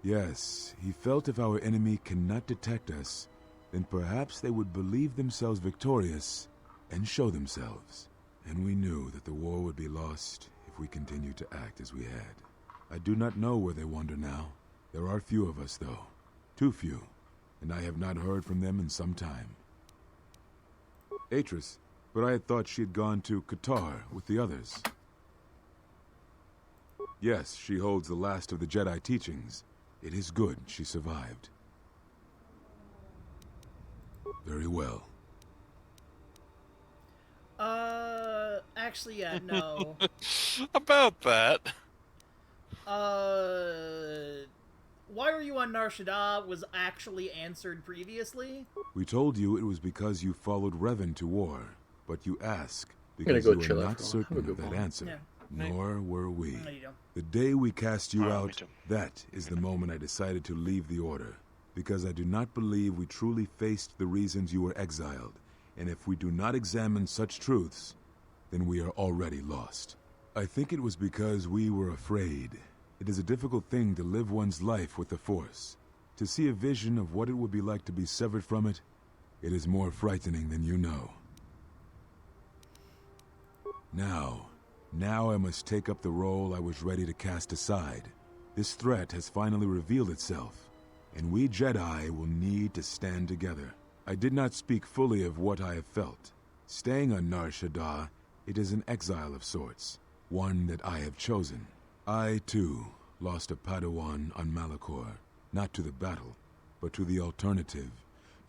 Yes, he felt if our enemy cannot detect us, then perhaps they would believe themselves victorious and show themselves. And we knew that the war would be lost if we continued to act as we had. I do not know where they wander now. There are few of us, though. Too few. And I have not heard from them in some time. Atris, but I had thought she had gone to Qatar with the others. Yes, she holds the last of the Jedi teachings. It is good she survived. Very well.
Actually, yeah, no.
About that.
Why were you on Nar Shaddaa was actually answered previously.
We told you it was because you followed Revan to war, but you ask
gonna
because
go
you
chill
are
out
not
for a while.
certain
Have a
of
good
that
one.
answer.
Yeah.
Nor were we.
No, you don't.
The day we cast you
Me
out,
too.
that is the moment I decided to leave the Order. Because I do not believe we truly faced the reasons you were exiled. And if we do not examine such truths, then we are already lost. I think it was because we were afraid. It is a difficult thing to live one's life with the Force. To see a vision of what it would be like to be severed from it, it is more frightening than you know. Now I must take up the role I was ready to cast aside. This threat has finally revealed itself, and we Jedi will need to stand together. I did not speak fully of what I have felt. Staying on Nar Shaddaa, it is an exile of sorts, one that I have chosen. I, too, lost a Padawan on Malachor, not to the battle, but to the alternative,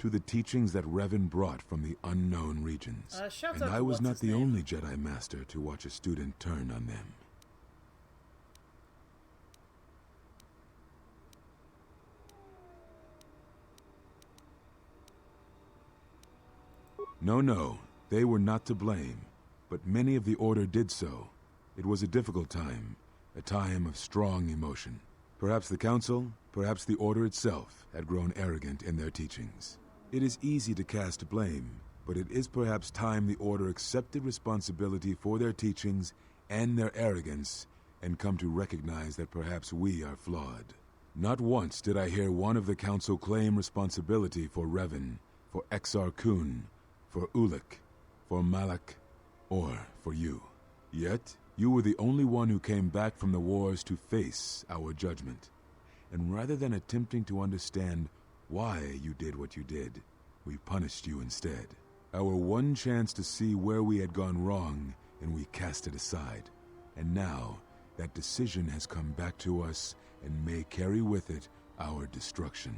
to the teachings that Revan brought from the unknown regions.
Shouts
And
out
I
to
was not the
what's-his-name.
only Jedi Master to watch a student turn on them. No, they were not to blame, but many of the Order did so. It was a difficult time, a time of strong emotion. Perhaps the Council, perhaps the Order itself, had grown arrogant in their teachings. It is easy to cast blame, but it is perhaps time the Order accepted responsibility for their teachings and their arrogance, and come to recognize that perhaps we are flawed. Not once did I hear one of the Council claim responsibility for Revan, for Exar Kun, for Ulic, for Malak, or for you. Yet, you were the only one who came back from the wars to face our judgment. And rather than attempting to understand why you did what you did, we punished you instead. Our one chance to see where we had gone wrong, and we cast it aside. And now, that decision has come back to us and may carry with it our destruction.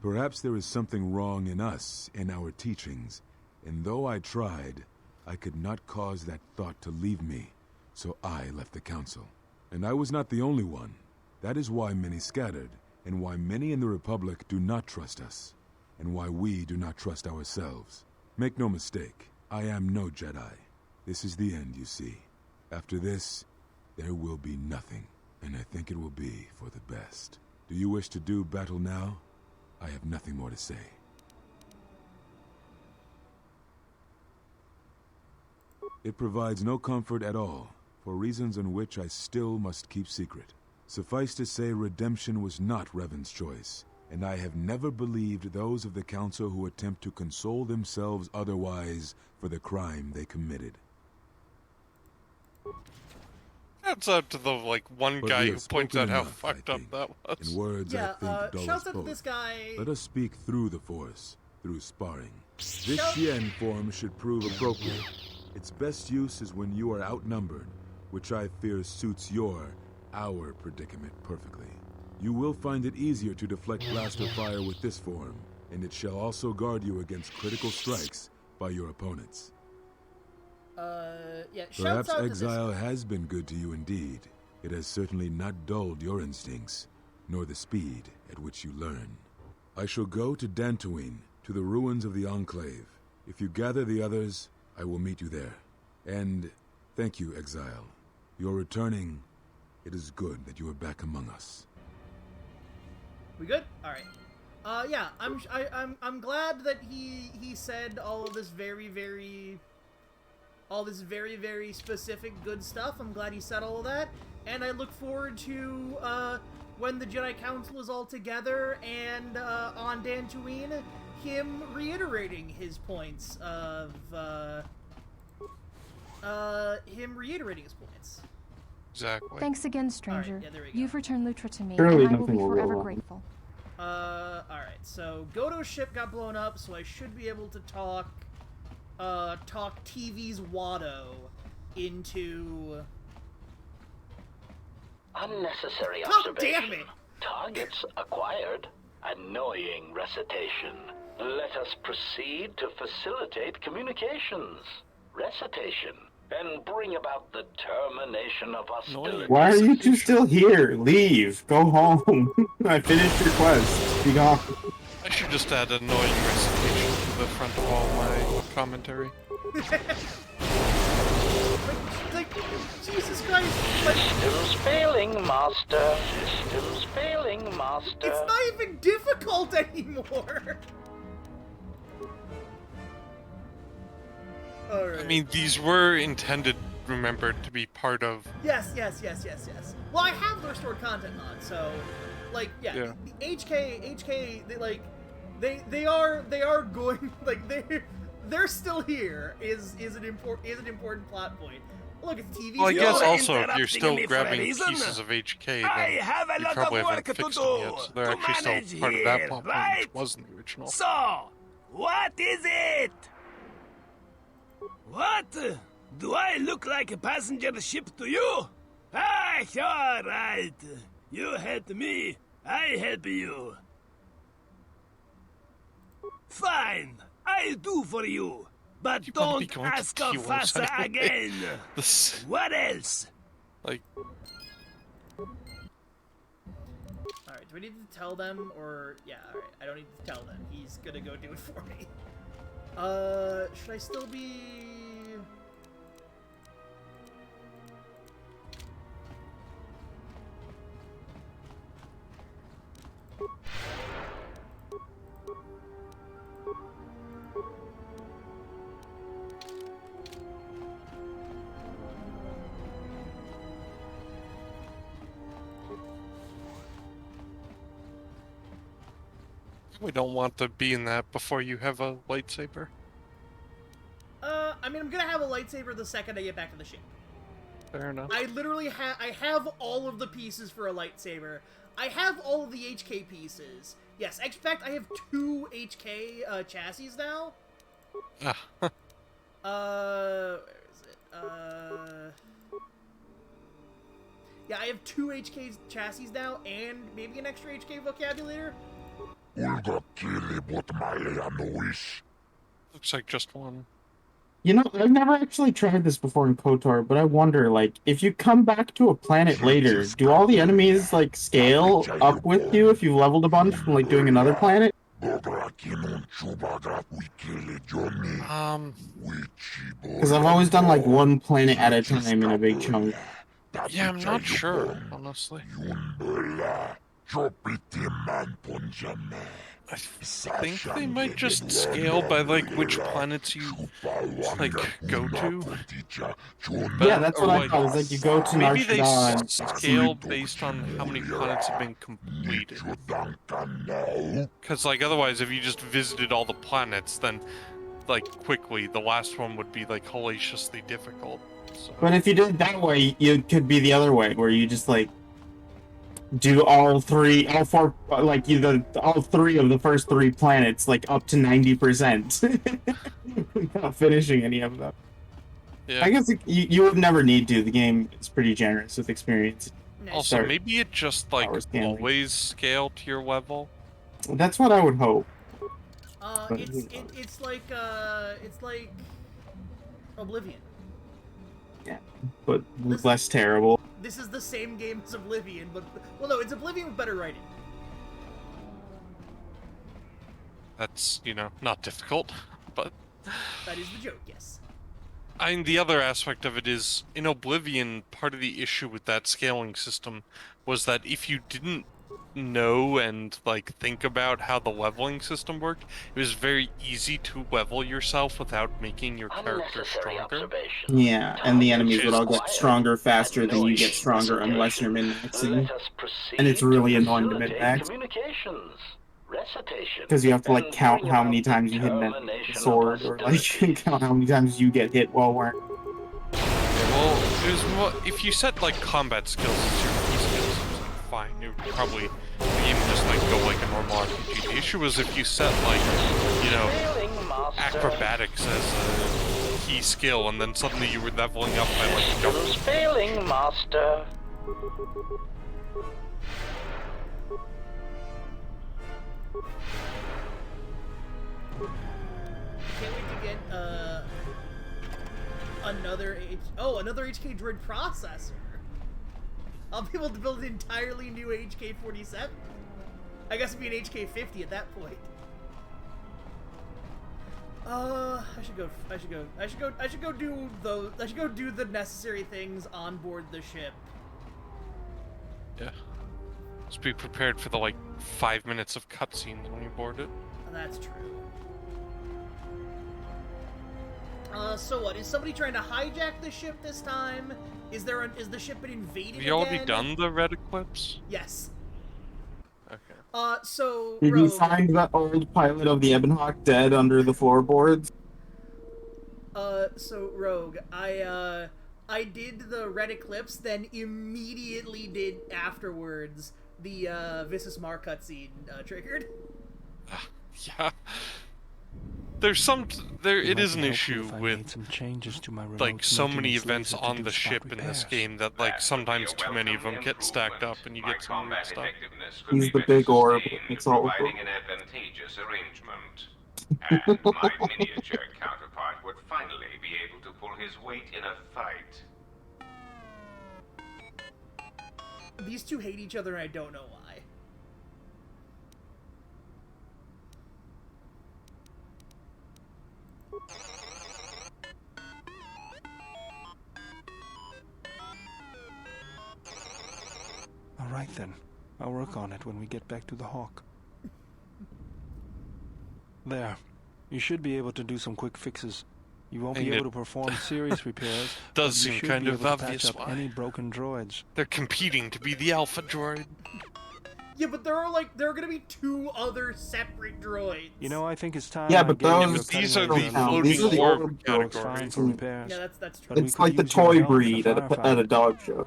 Perhaps there is something wrong in us, in our teachings, and though I tried, I could not cause that thought to leave me, so I left the Council. And I was not the only one. That is why many scattered, and why many in the Republic do not trust us, and why we do not trust ourselves. Make no mistake, I am no Jedi. This is the end, you see. After this, there will be nothing, and I think it will be for the best. Do you wish to do battle now? I have nothing more to say. It provides no comfort at all, for reasons in which I still must keep secret. Suffice to say, redemption was not Revan's choice, and I have never believed those of the Council who attempt to console themselves otherwise for the crime they committed.
That's up to the, one
But
guy
we
who
have
points
spoken
out how
enough,
fucked
I
up
think.
that was.
In words
Yeah,
I think dull
shouts
as
out to
both.
this guy.
Let us speak through the Force, through sparring. This
Shout-
Xian form should prove appropriate. Its best use is when you are outnumbered, which I fear suits our predicament perfectly. You will find it easier to deflect blaster fire with this form, and it shall also guard you against critical strikes by your opponents.
Yeah, shouts
Perhaps
out
exile has been good to you indeed. It has certainly not dulled your instincts, nor the speed at which you learn. I shall go to Dantooine, to the ruins of the Enclave. If you gather the others, I will meet you there. And thank you, Exile. You're returning. It is good that you are back among us.
We good? All right. Yeah, I'm glad that he said all of this very specific good stuff. I'm glad he said all of that, and I look forward to when the Jedi Council is all together and on Dantooine, him reiterating his points of
Exactly.
Thanks again, stranger.
Alright, yeah, there we go.
You've returned Lutra to me,
Surely
and I will be
nothing will go
forever
wrong.
grateful.
Alright, so Godo's ship got blown up, so I should be able to talk TV's Watto into...
Unnecessary
Oh,
observation.
damn it!
Targets acquired. Annoying recitation. Let us proceed to facilitate communications. Recitation. And bring about the termination of hostilities.
Why are you two still here? Leave. Go home. I finished your quest. Be gone.
I should just add annoying recitation to the front of all my commentary.
like, Jesus Christ, like,
Systems failing, Master. Systems failing, Master.
it's not even difficult anymore! Alright.
I mean, these were intended, remember, to be part of...
Yes. Well, I have the restored content on, so, like, yeah. The HK, they are going, like, they're still here. Is an important plot point. Look, it's TV.
Well, I guess also if you're still grabbing pieces of HK, then you probably haven't fixed them yet, so they're actually still part of that plot point, which wasn't the original.
So, what is it? What? Do I look like a passenger ship to you? Ah, all right. You help me, I help you. Fine, I'll do for you. But
You better be
don't
going to
ask
T-Wolves
Fasa
anyway.
again.
This,
What else?
like,
Alright, do we need to tell them, or... Yeah, alright, I don't need to tell them. He's gonna go do it for me. Should I still be...
we don't want to be in that before you have a lightsaber.
I mean, I'm gonna have a lightsaber the second I get back to the ship.
Fair enough.
I literally have all of the pieces for a lightsaber. I have all of the HK pieces. Yes, in fact, I have 2 HK chassis now. Where is it? Yeah, I have 2 HK chassis now, and maybe an extra HK vocabulator.
Looks like just one.
You know, I've never actually tried this before in KOTOR, but I wonder, like, if you come back to a planet later, do all the enemies, like, scale up with you if you've leveled a bunch from, like, doing another planet? Because I've always done, like, one planet at a time in a big chunk.
Yeah, I'm not sure, honestly. I think they might just scale by, like, which planets you, like, go to. But,
Yeah, that's what I thought. It's like you go to
maybe they
Narshada.
scale based on how many planets have been completed. Because, like, otherwise, if you just visited all the planets, then, like, quickly, the last one would be, like, hellaciously difficult. So.
But if you did it that way, you could be the other way, where you just, like, do all 4, like, all 3 of the first 3 planets, like, up to 90%. Without finishing any of them.
Yeah.
I guess you would never need to. The game is pretty generous with experience.
Also, maybe it just, like, always scale to your level.
That's what I would hope.
It's like Oblivion.
Yeah, but less terrible.
This is the same game as Oblivion, but... Well, no, it's Oblivion with better writing.
That's, you know, not difficult, but...
That is the joke, yes.
I mean, the other aspect of it is, in Oblivion, part of the issue with that scaling system was that if you didn't know and, like, think about how the leveling system worked, it was very easy to level yourself without making your character stronger.
Yeah, and the enemies would all get stronger faster than you get stronger unless you're min-maxing. And it's really annoying to min-max. Because you have to, like, count how many times you hit an enemy with a sword, or, like, count how many times you get hit while wearing...
Well, it was more, if you set, like, combat skills as your key skills, it was, like, fine. It would probably, the game would just, like, go like a normal RPG. The issue was if you set, like, you know, acrobatics as a key skill, and then suddenly you were leveling up by, like, double.
Failing, master.
Can't wait to get, another HK Droid processor. I'll be able to build an entirely new HK-47. I guess it'd be an HK-50 at that point. I should go do the necessary things on board the ship.
Yeah. Just be prepared for the, like, 5 minutes of cutscenes when you board it.
That's true. So what? Is somebody trying to hijack the ship this time? Is the ship been invaded
Have you already
again?
done the Red Eclipse?
Yes.
Okay.
So...
Did you
Rogue,
find that old pilot of the Ebonhawk dead under the floorboards?
so Rogue, I did the Red Eclipse, then immediately did afterwards the Visas Mar cutscene triggered.
Yeah. It is an issue with,
some changes to my
like, so many events on the ship in this game that, like, sometimes too many of them get stacked up and you get some weird stuff.
He's the big orb. It's all
providing an advantageous arrangement. And my miniature counterpart would finally be able to pull his weight in a fight.
These two hate each other and I don't know why.
All right then. I'll work on it when we get back to the Hawk. There. You should be able to do some quick fixes. You won't be able to perform serious repairs.
Does
but you
seem
should
kind
be
of
able to
obvious
patch up
why.
any broken droids.
They're competing to be the alpha droid.
Yeah, but there are gonna be 2 other separate droids.
You know, I think it's time.
Yeah,
I
but
gave you a
those-
These
cutting
are
edge
the
on
floating
these
These are the
orb
works
categories.
fine for repairs.
Yeah, that's true.
But we
It's
could
like the
use your
toy
help with
breed
the
at
firefighter.
a dog show.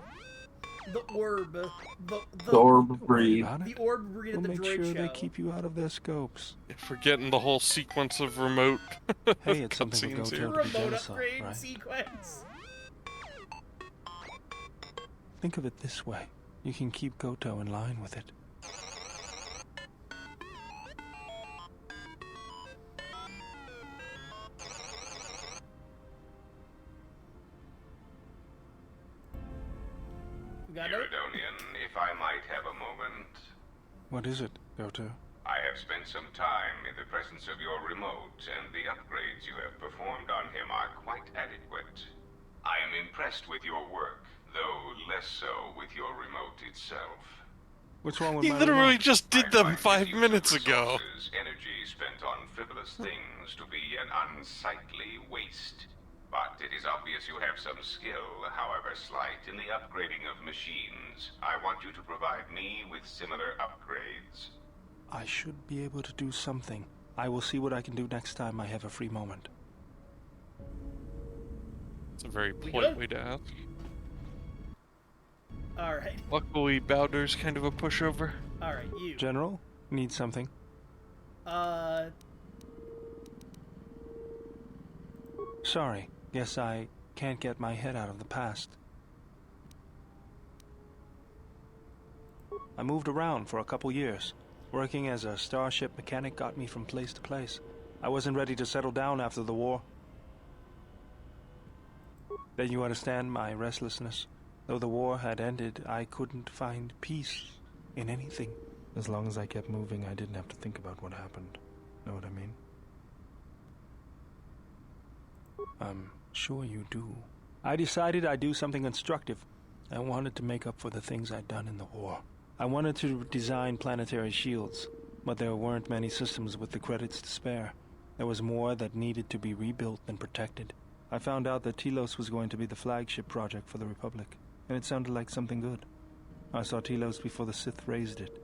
The orb.
The orb breed.
The orb breed at
We'll
the
make
droid
sure
show.
they keep you out of their scopes.
If we're getting the whole sequence of remote
Hey, it's something we
cutscenes
go
here.
to be
Remote
jealous of,
upgrade
right?
sequence.
Think of it this way. You can keep Goto in line with it.
We got it?
Iridonian, if I might have a moment.
What is it, Goto?
I have spent some time in the presence of your remote, and the upgrades you have performed on him are quite adequate. I am impressed with your work, though less so with your remote itself.
What's wrong with
He
my
literally
remote?
just did them 5 minutes ago.
Energy spent on frivolous things to be an unsightly waste. But it is obvious you have some skill, however slight, in the upgrading of machines. I want you to provide me with similar upgrades.
I should be able to do something. I will see what I can do next time I have a free moment.
It's a very
We
polite
good?
way to ask.
Alright.
Luckily, Bowder's kind of a pushover.
Alright, you.
General, need something? Sorry. Guess I can't get my head out of the past. I moved around for a couple years. Working as a starship mechanic got me from place to place. I wasn't ready to settle down after the war. Then you understand my restlessness. Though the war had ended, I couldn't find peace in anything. As long as I kept moving, I didn't have to think about what happened. Know what I mean? I'm sure you do. I decided I'd do something constructive. I wanted to make up for the things I'd done in the war. I wanted to design planetary shields, but there weren't many systems with the credits to spare. There was more that needed to be rebuilt than protected. I found out that Telos was going to be the flagship project for the Republic, and it sounded like something good. I saw Telos before the Sith raised it.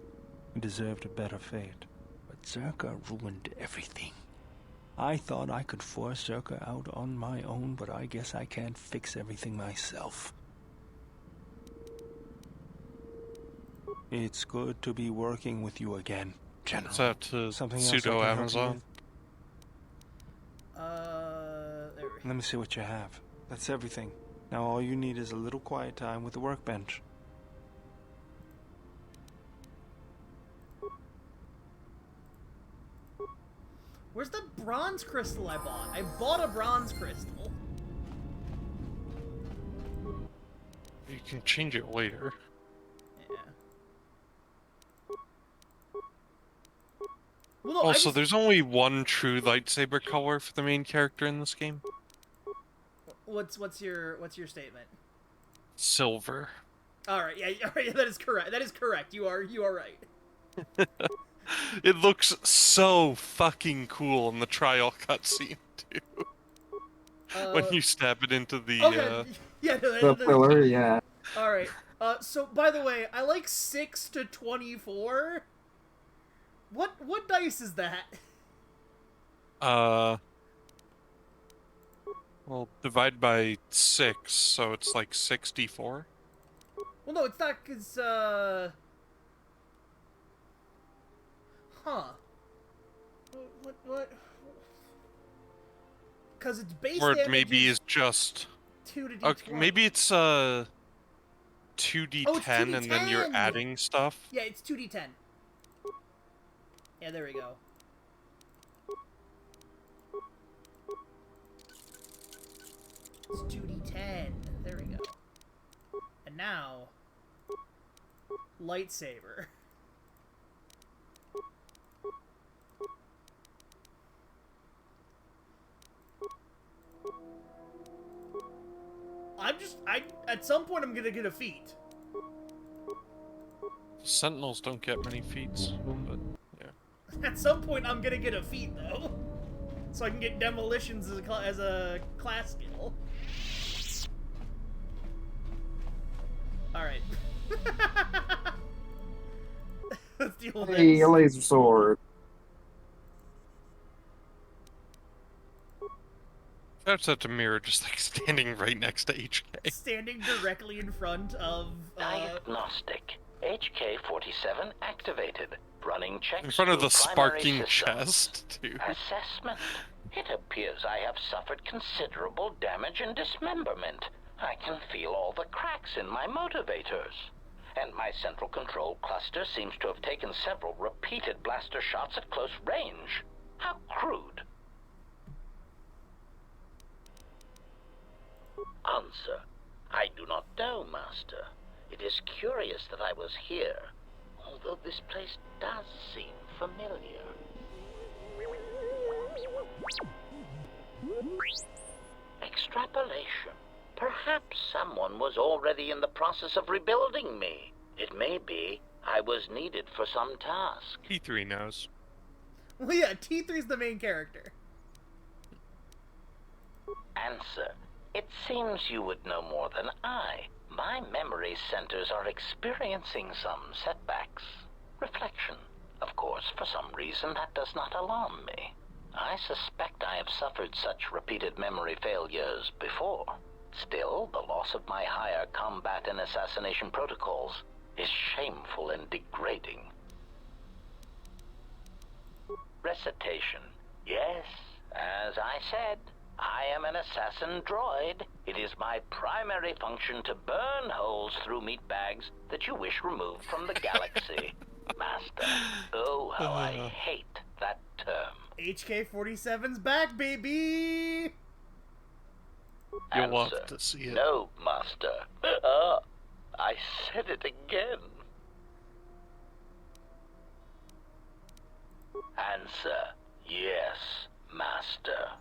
It deserved a better fate. But Zerka ruined everything. I thought I could force Zerka out on my own, but I guess I can't fix everything myself. It's good to be working with you again, General.
What's that to
Something else I can
pseudo
help you
Amazon?
with?
There we
Let me see what you have. That's everything. Now all you need is a little quiet time with the workbench.
Where's the bronze crystal I bought? I bought a bronze crystal.
You can change it later.
Yeah. Well, no,
Also, there's only one true lightsaber color for the main character in this game.
What's your statement?
Silver.
All right, yeah, that is correct. That is correct. You are right.
It looks so fucking cool in the trial cutscene too. When you stab it into the
okay. Yeah, no,
The pillar, yeah.
All right. So by the way, I like 6 to 24. What dice is that?
Well, divide by 6, so it's like 64.
Well, no, it's not, cause huh? What? Because it's base
Or
damage
maybe
is
is just
2 to D20.
okay, maybe it's 2d10
Oh, it's
and then you're
2d10.
adding stuff.
Yeah, it's 2d10. Yeah, there we go. It's 2d10. There we go. And now, lightsaber. At some point I'm gonna get a feat.
Sentinels don't get many feats, but yeah.
At some point I'm gonna get a feat though. So I can get demolitions as a class skill. Alright. Let's deal with
Hey,
this.
a laser sword.
That's at the mirror, just like standing right next to HK.
Standing directly in front of
Diagnostic. HK-47 activated. Running checks.
In front of the
through primary
sparking
systems.
chest, too.
Assessment. It appears I have suffered considerable damage and dismemberment. I can feel all the cracks in my motivators. And my central control cluster seems to have taken several repeated blaster shots at close range. How crude. Answer. I do not know, Master. It is curious that I was here, although this place does seem familiar. Extrapolation. Perhaps someone was already in the process of rebuilding me. It may be I was needed for some task.
T3 knows.
Well, yeah, T3's the main character.
Answer. It seems you would know more than I. My memory centers are experiencing some setbacks. Reflection. Of course, for some reason, that does not alarm me. I suspect I have suffered such repeated memory failures before. Still, the loss of my higher combat and assassination protocols is shameful and degrading. Recitation. Yes, as I said, I am an assassin droid. It is my primary function to burn holes through meat bags that you wish removed from the galaxy. Master, oh, how I hate that term.
HK-47's back, baby!
You'll love
Answer.
to see it.
No, Master. I said it again. Answer. Yes, Master.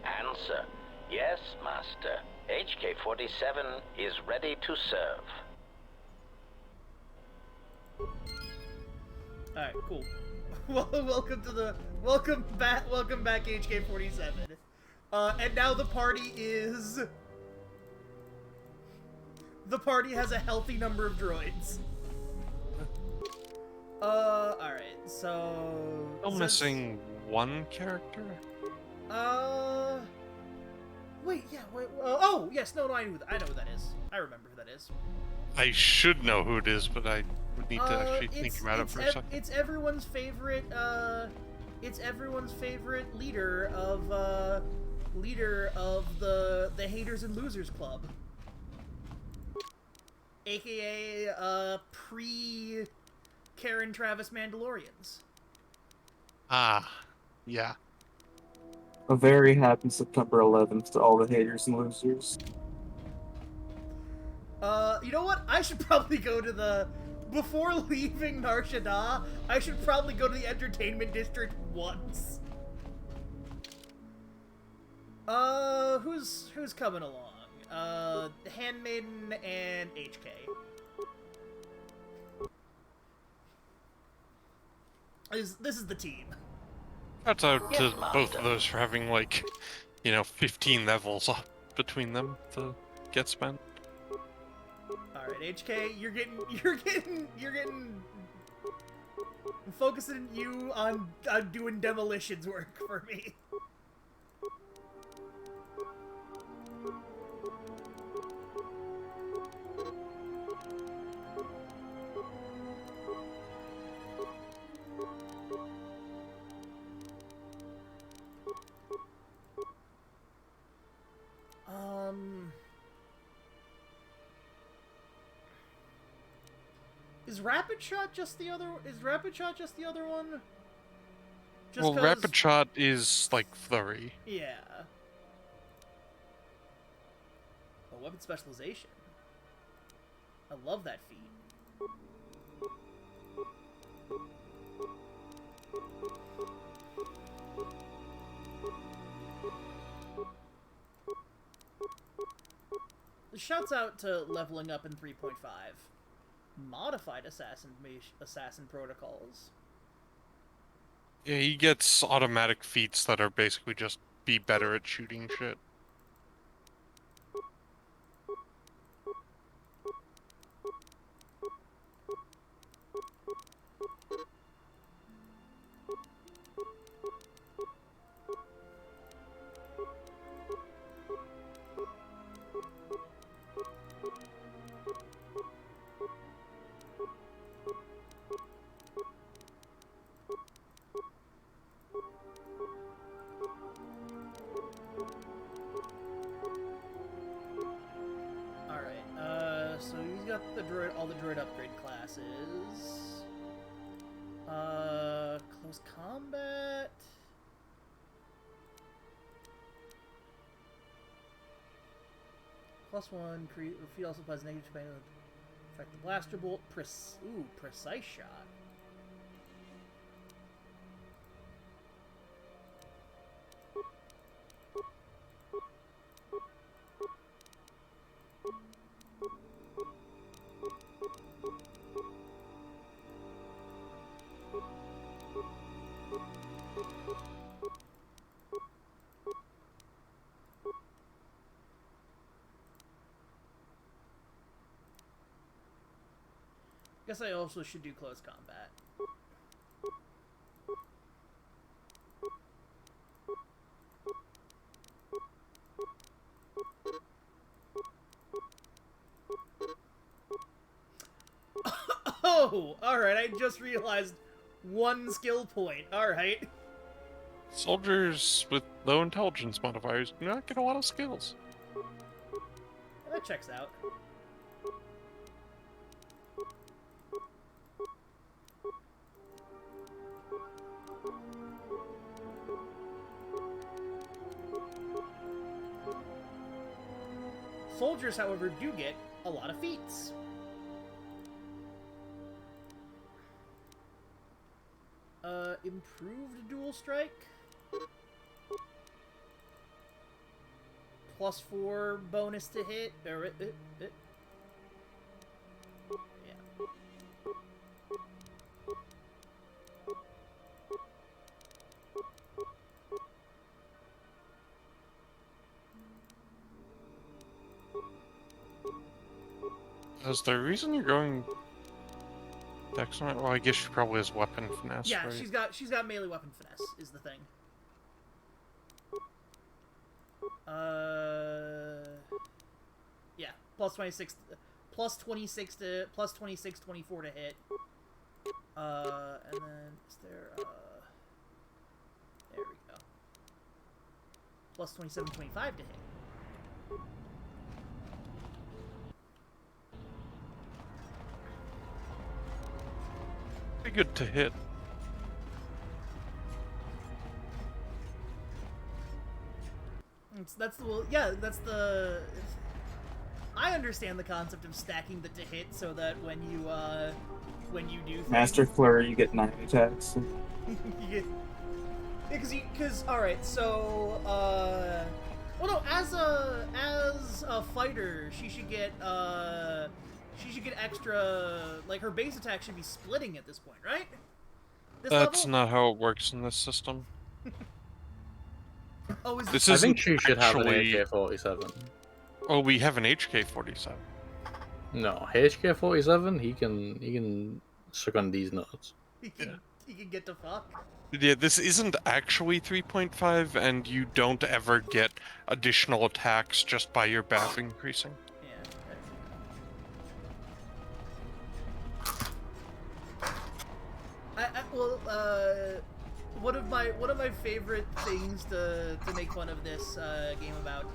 Answer. Yes, Master. HK-47 is ready to serve.
Alright, cool. Well, welcome back, HK-47. And now the party has a healthy number of droids. Alright, so...
Still missing one character?
Wait, oh, yes, no, I know who that is. I remember who that is.
I should know who it is, but I would need to actually think about it for a second.
It's everyone's favorite, leader of the Haters and Losers Club. AKA, pre-Karen Travis Mandalorians.
Ah, yeah.
A very happy September 11th to all the haters and losers.
You know what? I should probably go to before leaving Nar Shaddaa, I should probably go to the entertainment district once. Who's coming along? Handmaiden and HK. This is the team.
Shouts out to both of those for having, like, 15 levels up between them to get spent.
Alright, HK, you're getting I'm focusing you on doing demolitions work for me. Is Rapid Shot just the other one? Just
Well,
'cause-
rapid shot is like flurry.
Yeah. Oh, weapon specialization. I love that feat. Shouts out to leveling up in 3.5. Modified assassin protocols.
Yeah, he gets automatic feats that are basically just be better at shooting shit.
So he's got all the droid upgrade classes. Close combat. +1, feat also applies negative to affect the blaster bolt. Precise shot. Guess I also should do close combat. Oh, alright, I just realized one skill point. Alright.
Soldiers with low intelligence modifiers do not get a lot of skills.
That checks out. Soldiers, however, do get a lot of feats. Improved dual strike. +4 bonus to hit. Yeah.
Is there a reason you're going Dex? Well, I guess she probably has weapon finesse.
Yeah,
right?
she's got melee weapon finesse is the thing. Yeah, +26, +26, 24 to hit. And then is there there we go. +27, 25 to hit.
Pretty good to hit.
That's the I understand the concept of stacking the to hit so that when you do things,
Master Flurry, you get 9 attacks.
you get, because all right, so well no, as a fighter, she should get extra, like her base attack should be splitting at this point, right?
That's not how it works in this system.
Oh,
this
I
isn't
think she should have an
actually-
HK-47.
Oh, we have an HK-47.
No, HK-47, he can suck on these nuts.
He can get to fuck.
Yeah, this isn't actually 3.5, and you don't ever get additional attacks just by your BAF increasing.
One of my favorite things to make fun of this game about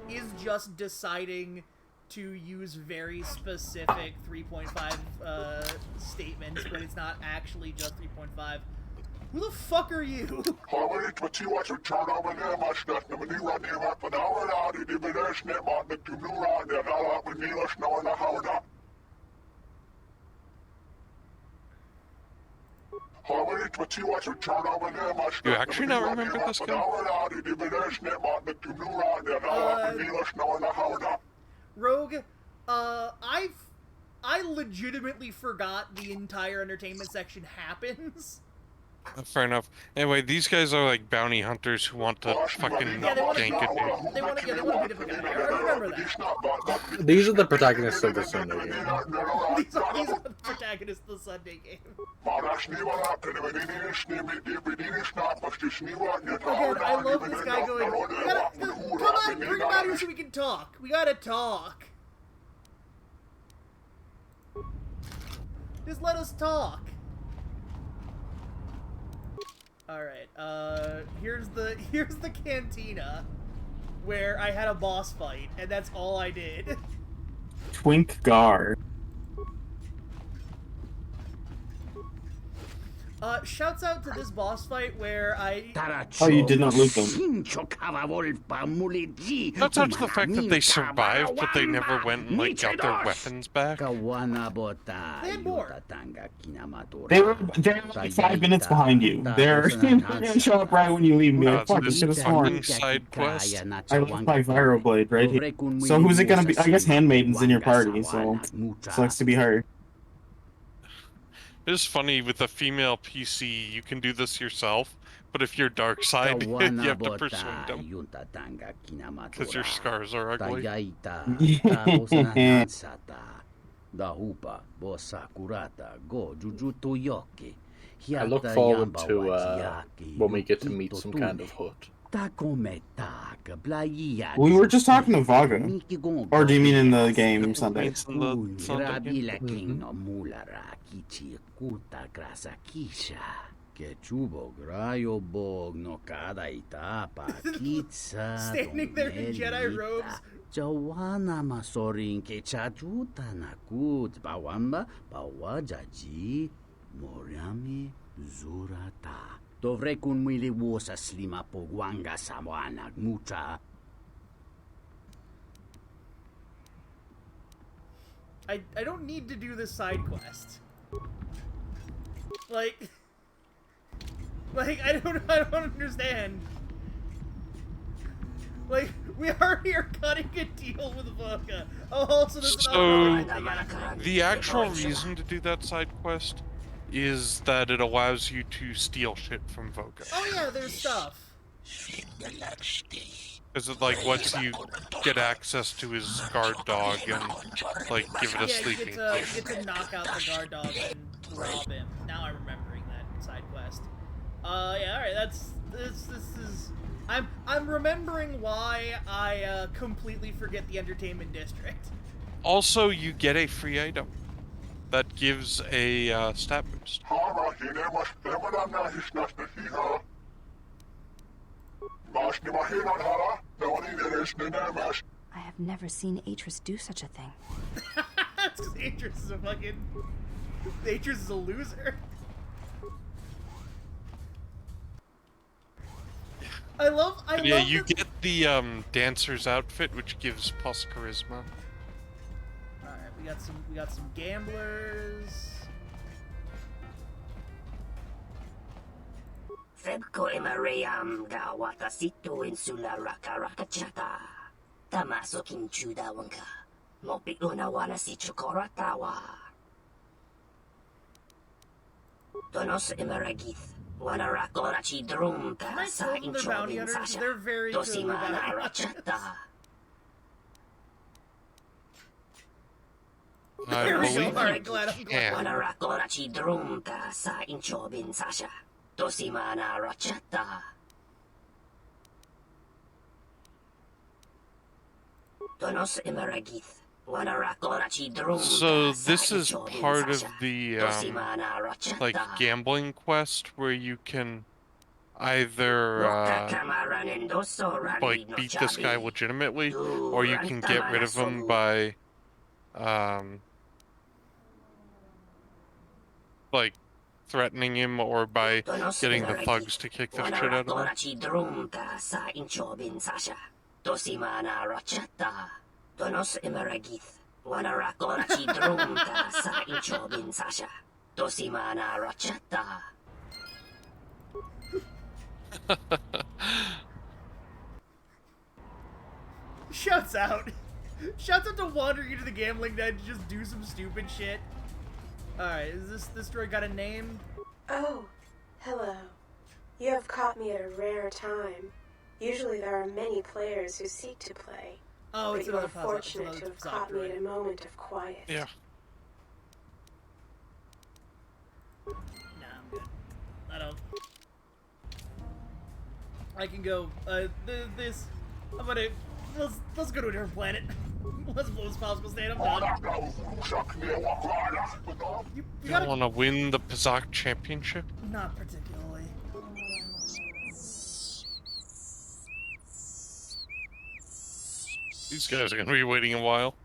is just deciding to use very specific 3.5 statements, but it's not actually just 3.5. Who the fuck are you?
You actually not remember this guy?
Rogue, I legitimately forgot the entire entertainment section happens.
Fair enough. Anyway, these guys are like bounty hunters who want to fucking gank a dude.
They want to beat up a guy. I remember that.
These are the protagonists of the Sunday game.
These are the protagonists of the Sunday game. Again, I love this guy going, come on, bring him out here so we can talk. We gotta talk. Just let us talk. Alright, here's the cantina where I had a boss fight, and that's all I did.
Twink Gar.
Shouts out to this boss fight where I...
Oh, you did not loot them.
Shouts out to the fact that they survived, but they never went and, like, got their weapons back.
They had more.
They're like 5 minutes behind you. They're gonna show up right when you leave me. Like, fuck, you should have sworn.
Side quest.
I left my Viroblade right here. So who's it gonna be? I guess Handmaiden's in your party, so sucks to be her.
It's funny, with a female PC, you can do this yourself, but if you're dark side, you have to persuade them. Because your scars are ugly.
I look forward to when we get to meet some kind of hut.
We were just talking to Vaga. Or do you mean in the game Sunday?
Standing there in Jedi robes.
Jawana masorin ke chajuta nakut bawamba bawajaji moriami zurata. Dovrei kun mwili wosa slima pogwanga sawana mucha.
I don't need to do this side quest. Like I don't understand. Like, we already are cutting a deal with Vodka. Oh, also there's
So, the actual reason to do that side quest is that it allows you to steal shit from Voka.
Oh yeah, there's stuff.
Because it, like, lets you get access to his guard dog and, like, give it a sleeping
you get to knock out the guard dog and rob him. Now I'm remembering that side quest. Yeah, alright, this is... I'm remembering why I completely forget the entertainment district.
Also, you get a free item that gives a stat boost.
I have never seen Atris do such a thing.
That's because Atris is a fucking... Atris is a loser. I love
you get the dancer's outfit, which gives plus charisma.
Alright, we got some gamblers.
Febko emarayam ga watasitu insula rakarakachata. Tamaso kinchuda wanka. Mopi unawana si chukoratawa. Donos emaragith. Wanarakorachi drum ka sa inchobin sasha.
They're very good
Dosimana rachata.
I believe
Wanarakorachi drum ka sa inchobin sasha. Dosimana rachata. Donos emaragith.
So this is part of the like gambling quest where you can either like beat this guy legitimately, or you can get rid of him by like threatening him or by getting the thugs to kick the shit out of him.
Tonachi drumta sa inchobin sasha. Tosimana rachata. Tonos imaragith. Wanara tonachi drumta sa inchobin sasha. Tosimana rachata.
Shouts out. Shouts out to wandering into the gambling den to just do some stupid shit. Alright, is this droid got a name?
Oh, hello. You have caught me at a rare time. Usually there are many players who seek to play.
Oh, it's
but you are
another puzzle.
fortunate to have caught me at a moment of quiet.
Yeah.
Nah, I'm good. I don't. I can go. This. I'm gonna. Let's go to a different planet. Let's blow this possible state. I'm done. You
don't want to win the Pazak Championship?
Not particularly.
These guys are going to be waiting a while.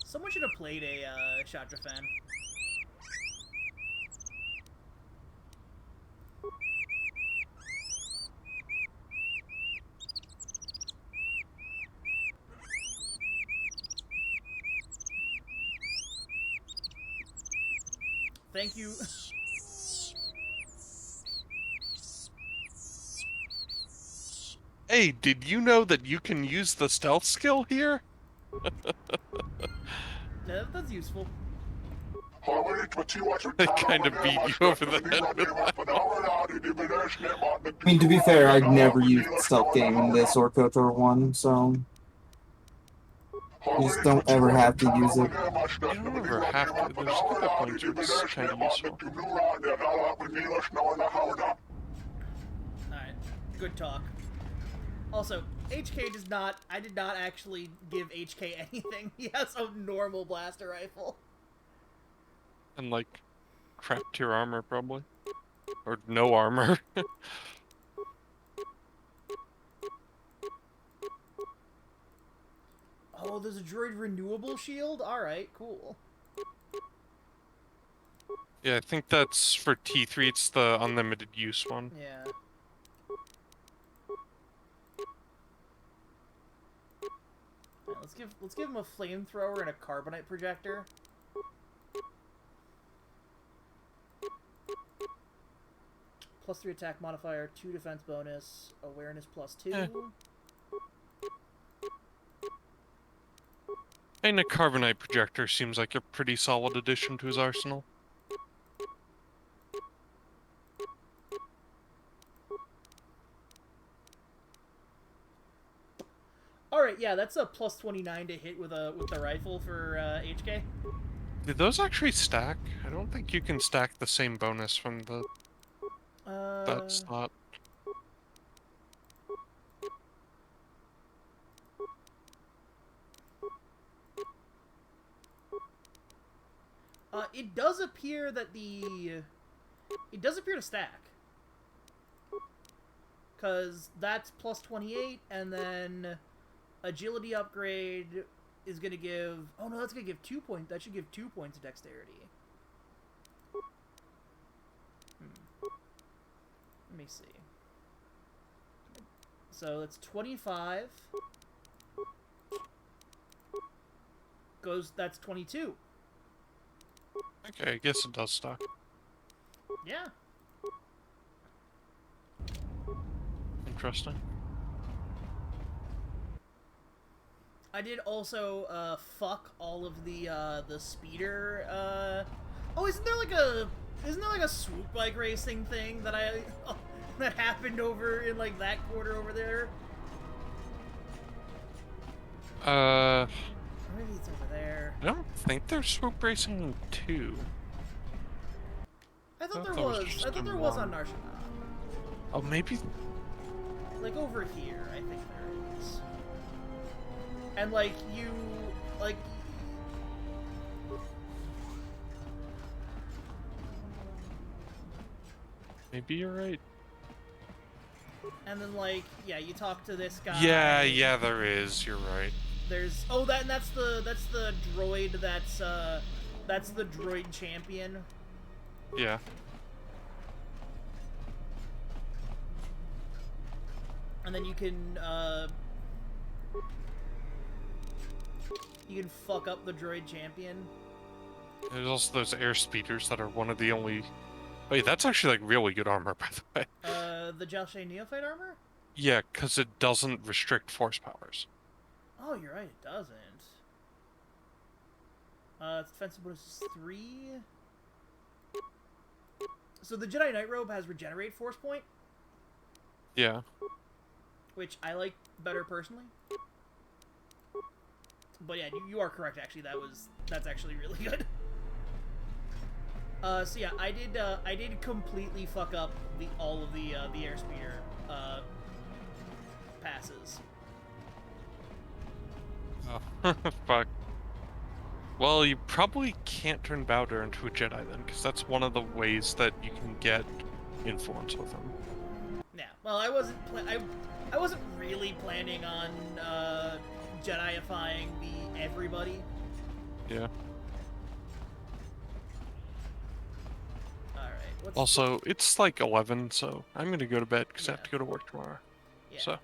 Someone should have played a Shatrafan. Thank you.
Hey, did you know that you can use the stealth skill here?
Yeah, that's useful.
They kind of beat you over the head with that.
I mean, to be fair, I've never used the stealth game in this or KOTOR 1, so you just don't ever have to use it.
You don't ever have to. There's a couple points where it's kind of useful.
Alright, good talk. Also, HK does not. I did not actually give HK anything. He has a normal blaster rifle.
And like, crap tier armor, probably. Or no armor.
Oh, there's a droid renewable shield? Alright, cool.
Yeah, I think that's for T3, it's the unlimited use one.
Yeah. Right, let's give him a flamethrower and a carbonite projector. +3 attack modifier, 2 defense bonus, awareness +2.
And a carbonite projector seems like a pretty solid addition to his arsenal.
Alright, yeah, that's a +29 to hit with the rifle for HK.
Did those actually stack? I don't think you can stack the same bonus from the that slot.
It does appear that it does appear to stack. Cause that's +28, and then agility upgrade is gonna give. Oh no, that's gonna give 2 points. That should give 2 points of dexterity. Let me see. So that's 25. That's 22.
Okay, I guess it does stack.
Yeah.
Interesting.
I did also fuck all of the speeder. Oh, isn't there like a swoop bike racing thing that that happened over in like that quarter over there? Maybe it's over there.
I don't think there's swoop racing in 2.
I thought there was. I thought there was on Nar Shaddaa.
Oh, maybe.
Like over here, I think there is. And like you, like.
Maybe you're right.
And then like, yeah, you talk to this guy.
Yeah, there is. You're right.
There's that's the droid that's the droid champion.
Yeah.
And then you can fuck up the droid champion.
There's also those air speeders that are one of the only... Wait, that's actually, like, really good armor, by the way.
The Jalshay Neophyte armor?
Yeah, because it doesn't restrict force powers.
Oh, you're right, it doesn't. Its defensive bonus is 3. So the Jedi Knight Robe has Regenerate Force Point.
Yeah.
Which I like better personally. But yeah, you are correct, actually. That's actually really good. So yeah, I did completely fuck up all of the airspeeder passes.
Oh, fuck. Well, you probably can't turn Bowder into a Jedi then, because that's one of the ways that you can get influence with him.
Yeah, well, I wasn't really planning on Jedi-ifying the everybody.
Yeah.
Alright,
also, it's like 11, so I'm gonna go to bed because I have to go to work tomorrow.
Yeah.
So,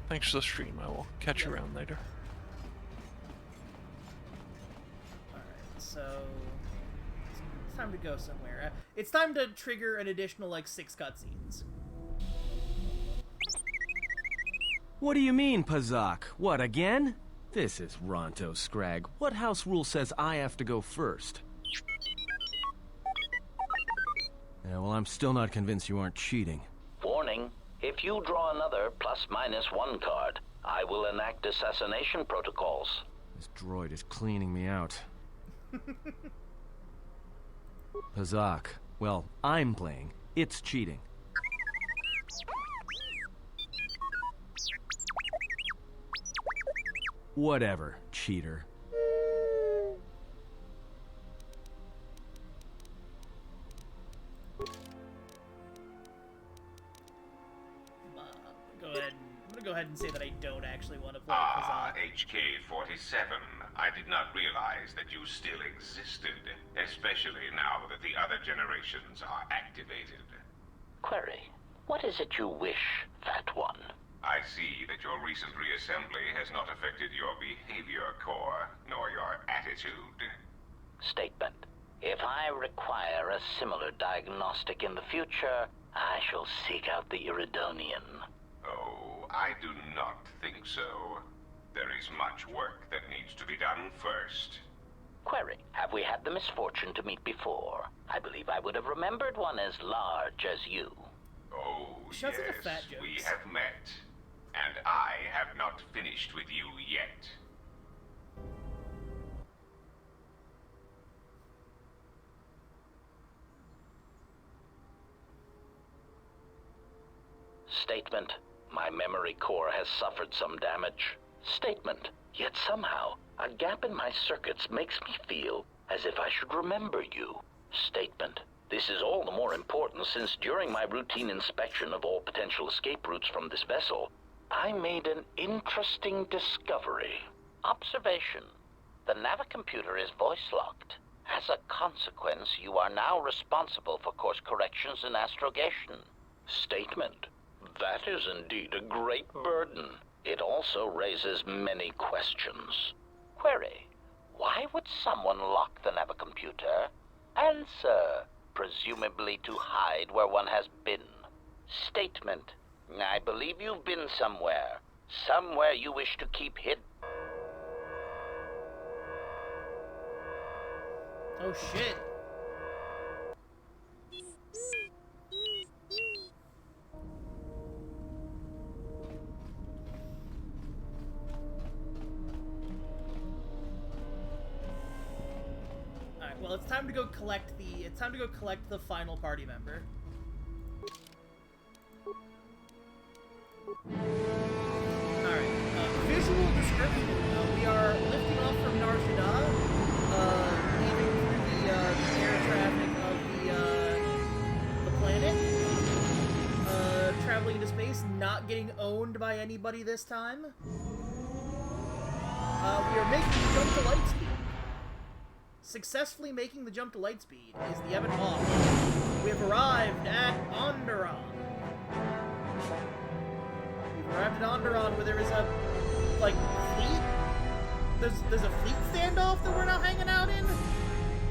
thanks for the stream. I will catch you around later.
Alright, so it's time to go somewhere. It's time to trigger an additional, like, 6 cutscenes.
What do you mean, Pazak? What, again? This is Ronto Scrag. What house rule says I have to go first? Yeah, well, I'm still not convinced you aren't cheating.
Warning, if you draw another ±1 card, I will enact assassination protocols.
This droid is cleaning me out. Pazak. Well, I'm playing. It's cheating. Whatever, cheater.
I'm gonna go ahead and say that I don't actually want to play
Ah, HK-47. I did not realize that you still existed, especially now that the other generations are activated.
Query, what is it you wish, Fat One?
I see that your recent reassembly has not affected your behavior core, nor your attitude.
Statement. If I require a similar diagnostic in the future, I shall seek out the Iridonian.
Oh, I do not think so. There is much work that needs to be done first.
Query, have we had the misfortune to meet before? I believe I would have remembered one as large as you.
Oh,
Shouts
yes,
at the fat jokes.
we have met. And I have not finished with you yet.
Statement. My memory core has suffered some damage. Statement. Yet somehow, a gap in my circuits makes me feel as if I should remember you. Statement. This is all the more important since during my routine inspection of all potential escape routes from this vessel, I made an interesting discovery. Observation. The Navicomputer is voice-locked. As a consequence, you are now responsible for course corrections and astrogation. Statement. That is indeed a great burden. It also raises many questions. Query. Why would someone lock the Navicomputer? Answer. Presumably to hide where one has been. Statement. I believe you've been somewhere. Somewhere you wish to keep hidden.
Oh shit. Alright, well it's time to go collect the final party member. Alright, visual description. We are lifting off from Nar Shaddaa, leaving through the air traffic of the planet, traveling into space, not getting owned by anybody this time. are making the jump to Lightspeed. Successfully making the jump to Lightspeed is the Ebon Hawk. We have arrived at Onderon. We've arrived at Onderon, where there is a, like, fleet? There's a fleet standoff that we're now hanging out in?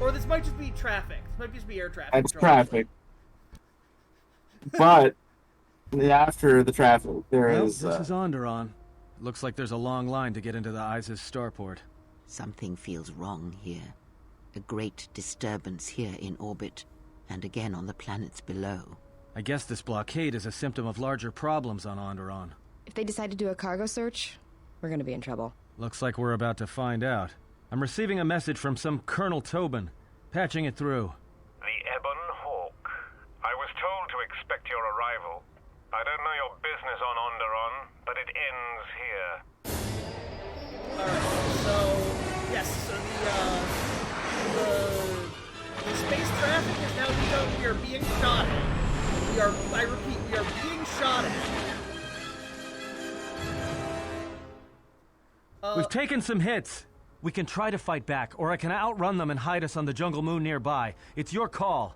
Or this might just be traffic. This might just be air traffic.
It's traffic. But after the traffic, there is.
This is Onderon. Looks like there's a long line to get into the Isis starport.
Something feels wrong here. A great disturbance here in orbit, and again on the planets below.
I guess this blockade is a symptom of larger problems on Onderon.
If they decide to do a cargo search, we're gonna be in trouble.
Looks like we're about to find out. I'm receiving a message from some Colonel Tobin. Patching it through.
The Ebon Hawk. I was told to expect your arrival. I don't know your business on Onderon, but it ends here.
Alright, so... Yes, so the space traffic is now become... We are being shot at. I repeat, we are being shot at.
We've taken some hits. We can try to fight back, or I can outrun them and hide us on the jungle moon nearby. It's your call.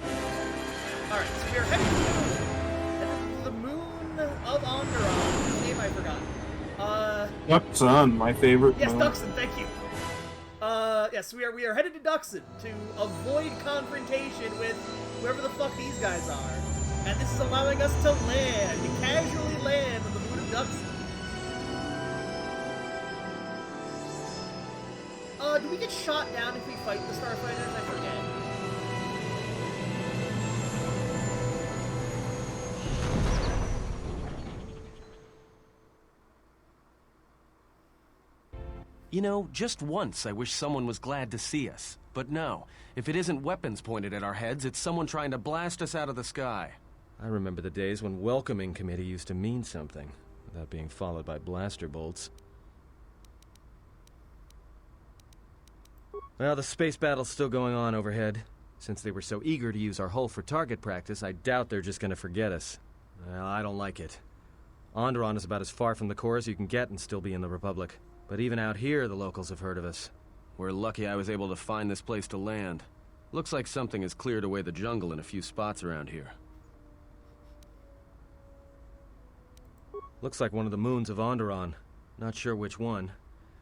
Alright, so we are heading to the moon of Onderon. Whose name I forgot.
Duxon, my favorite.
Yes,
moon.
Duxon, thank you. Yes, we are headed to Duxon to avoid confrontation with whoever the fuck these guys are. And this is allowing us to land, to casually land on the moon of Duxon. Do we get shot down if we fight the Starfighters? I forget.
You know, just once I wish someone was glad to see us. But no, if it isn't weapons pointed at our heads, it's someone trying to blast us out of the sky. I remember the days when welcoming committee used to mean something, without being followed by blaster bolts. Well, the space battle's still going on overhead. Since they were so eager to use our hull for target practice, I doubt they're just gonna forget us. Well, I don't like it. Onderon is about as far from the core as you can get and still be in the Republic. But even out here, the locals have heard of us. We're lucky I was able to find this place to land. Looks like something has cleared away the jungle in a few spots around here. Looks like one of the moons of Onderon. Not sure which one.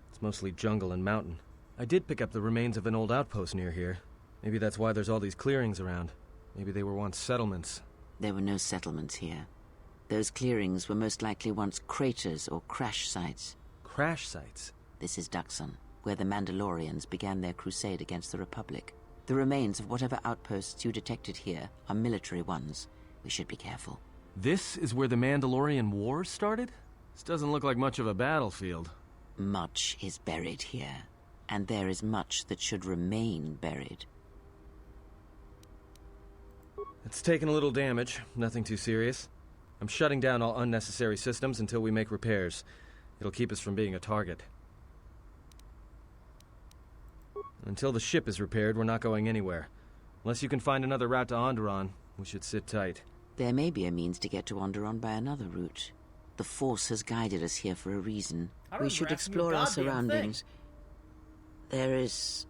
It's mostly jungle and mountain. I did pick up the remains of an old outpost near here. Maybe that's why there's all these clearings around. Maybe they were once settlements.
There were no settlements here. Those clearings were most likely once craters or crash sites.
Crash sites?
This is Duxon, where the Mandalorians began their crusade against the Republic. The remains of whatever outposts you detected here are military ones. We should be careful.
This is where the Mandalorian Wars started? This doesn't look like much of a battlefield.
Much is buried here, and there is much that should remain buried.
It's taken a little damage, nothing too serious. I'm shutting down all unnecessary systems until we make repairs. It'll keep us from being a target. Until the ship is repaired, we're not going anywhere. Unless you can find another route to Onderon, we should sit tight.
There may be a means to get to Onderon by another route. The Force has guided us here for a reason. We should explore our surroundings. There is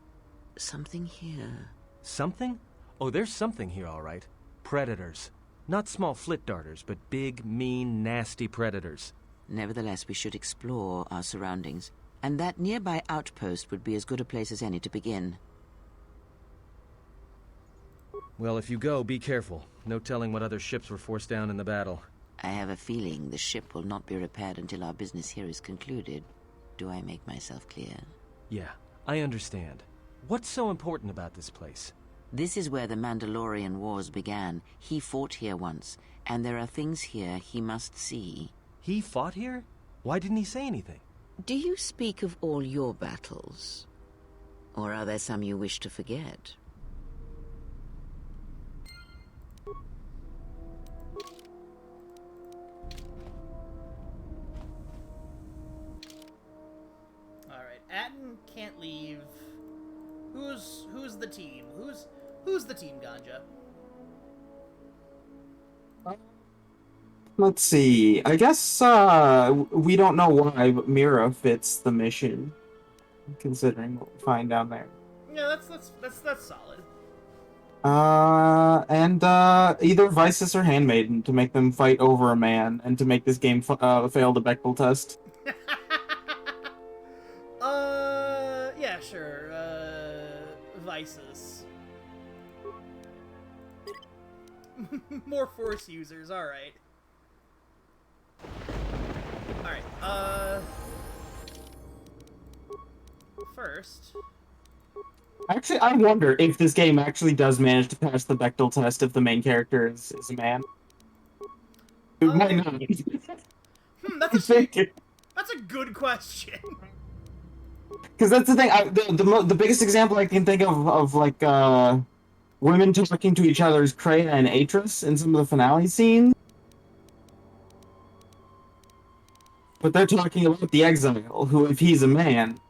something here.
Something? Oh, there's something here, all right. Predators. Not small flit darters, but big, mean, nasty predators.
Nevertheless, we should explore our surroundings. And that nearby outpost would be as good a place as any to begin.
Well, if you go, be careful. No telling what other ships were forced down in the battle.
I have a feeling the ship will not be repaired until our business here is concluded. Do I make myself clear?
Yeah, I understand. What's so important about this place?
This is where the Mandalorian Wars began. He fought here once, and there are things here he must see.
He fought here? Why didn't he say anything?
Do you speak of all your battles? Or are there some you wish to forget?
Alright, Atten can't leave. Who's the team? Who's the team, Ganja?
let's see. I guess we don't know why, but Mira fits the mission, considering what we find down there.
Yeah, that's solid.
And either Vices or Handmaiden to make them fight over a man and to make this game fail the Bechdel test.
Yeah, sure. Vices. More Force users, alright. Alright, first...
Actually, I wonder if this game actually does manage to pass the Bechdel test if the main character is a man. It might not.
That's a good question.
Because that's the thing. The biggest example I can think of like women talking to each other is Kreia and Atris in some of the finale scenes. But they're talking about the Exile, who, if he's a man...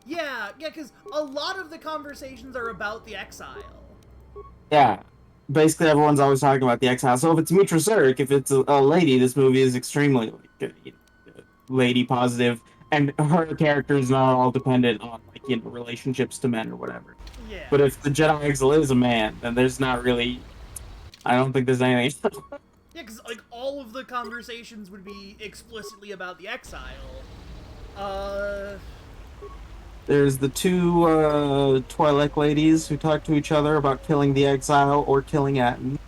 Yeah, because a lot of the conversations are about the Exile.
Yeah. Basically, everyone's always talking about the Exile. So if it's Mitra Surik, if it's a lady, this movie is extremely lady positive, and her character is not all dependent on relationships to men or whatever.
Yeah.
But if the Jedi Exile is a man, then there's not really... I don't think there's anything...
Yeah, because all of the conversations would be explicitly about the Exile.
There's the two Twi'lek ladies who talk to each other about killing the Exile or killing Atton.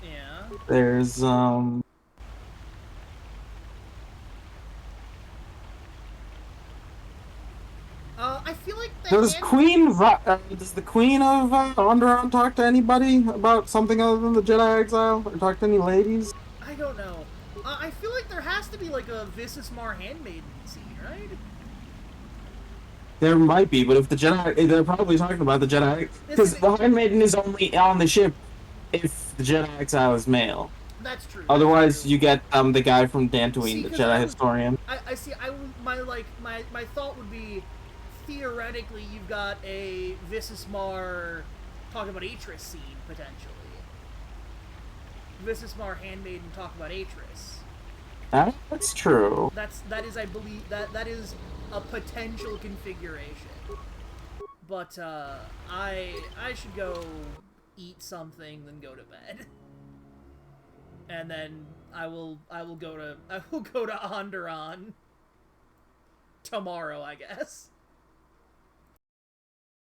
Yeah.
There's
I feel like
does the Queen of Onderon talk to anybody about something other than the Jedi Exile, or talk to any ladies?
I don't know. I feel like there has to be like a Visismar handmaiden scene, right?
There might be, but if the Jedi, they're probably talking about the Jedi, because the Handmaiden is only on the ship if the Jedi Exile is male.
That's true.
Otherwise, you get the guy from Dantooine, the Jedi historian.
I see. My thought would be, theoretically, you've got a Visismar talking about Atris scene potentially. Visismar handmaiden talk about Atris.
That's true.
That is, I believe, that is a potential configuration. But I should go eat something, then go to bed. And then I will go to Onderon tomorrow, I guess.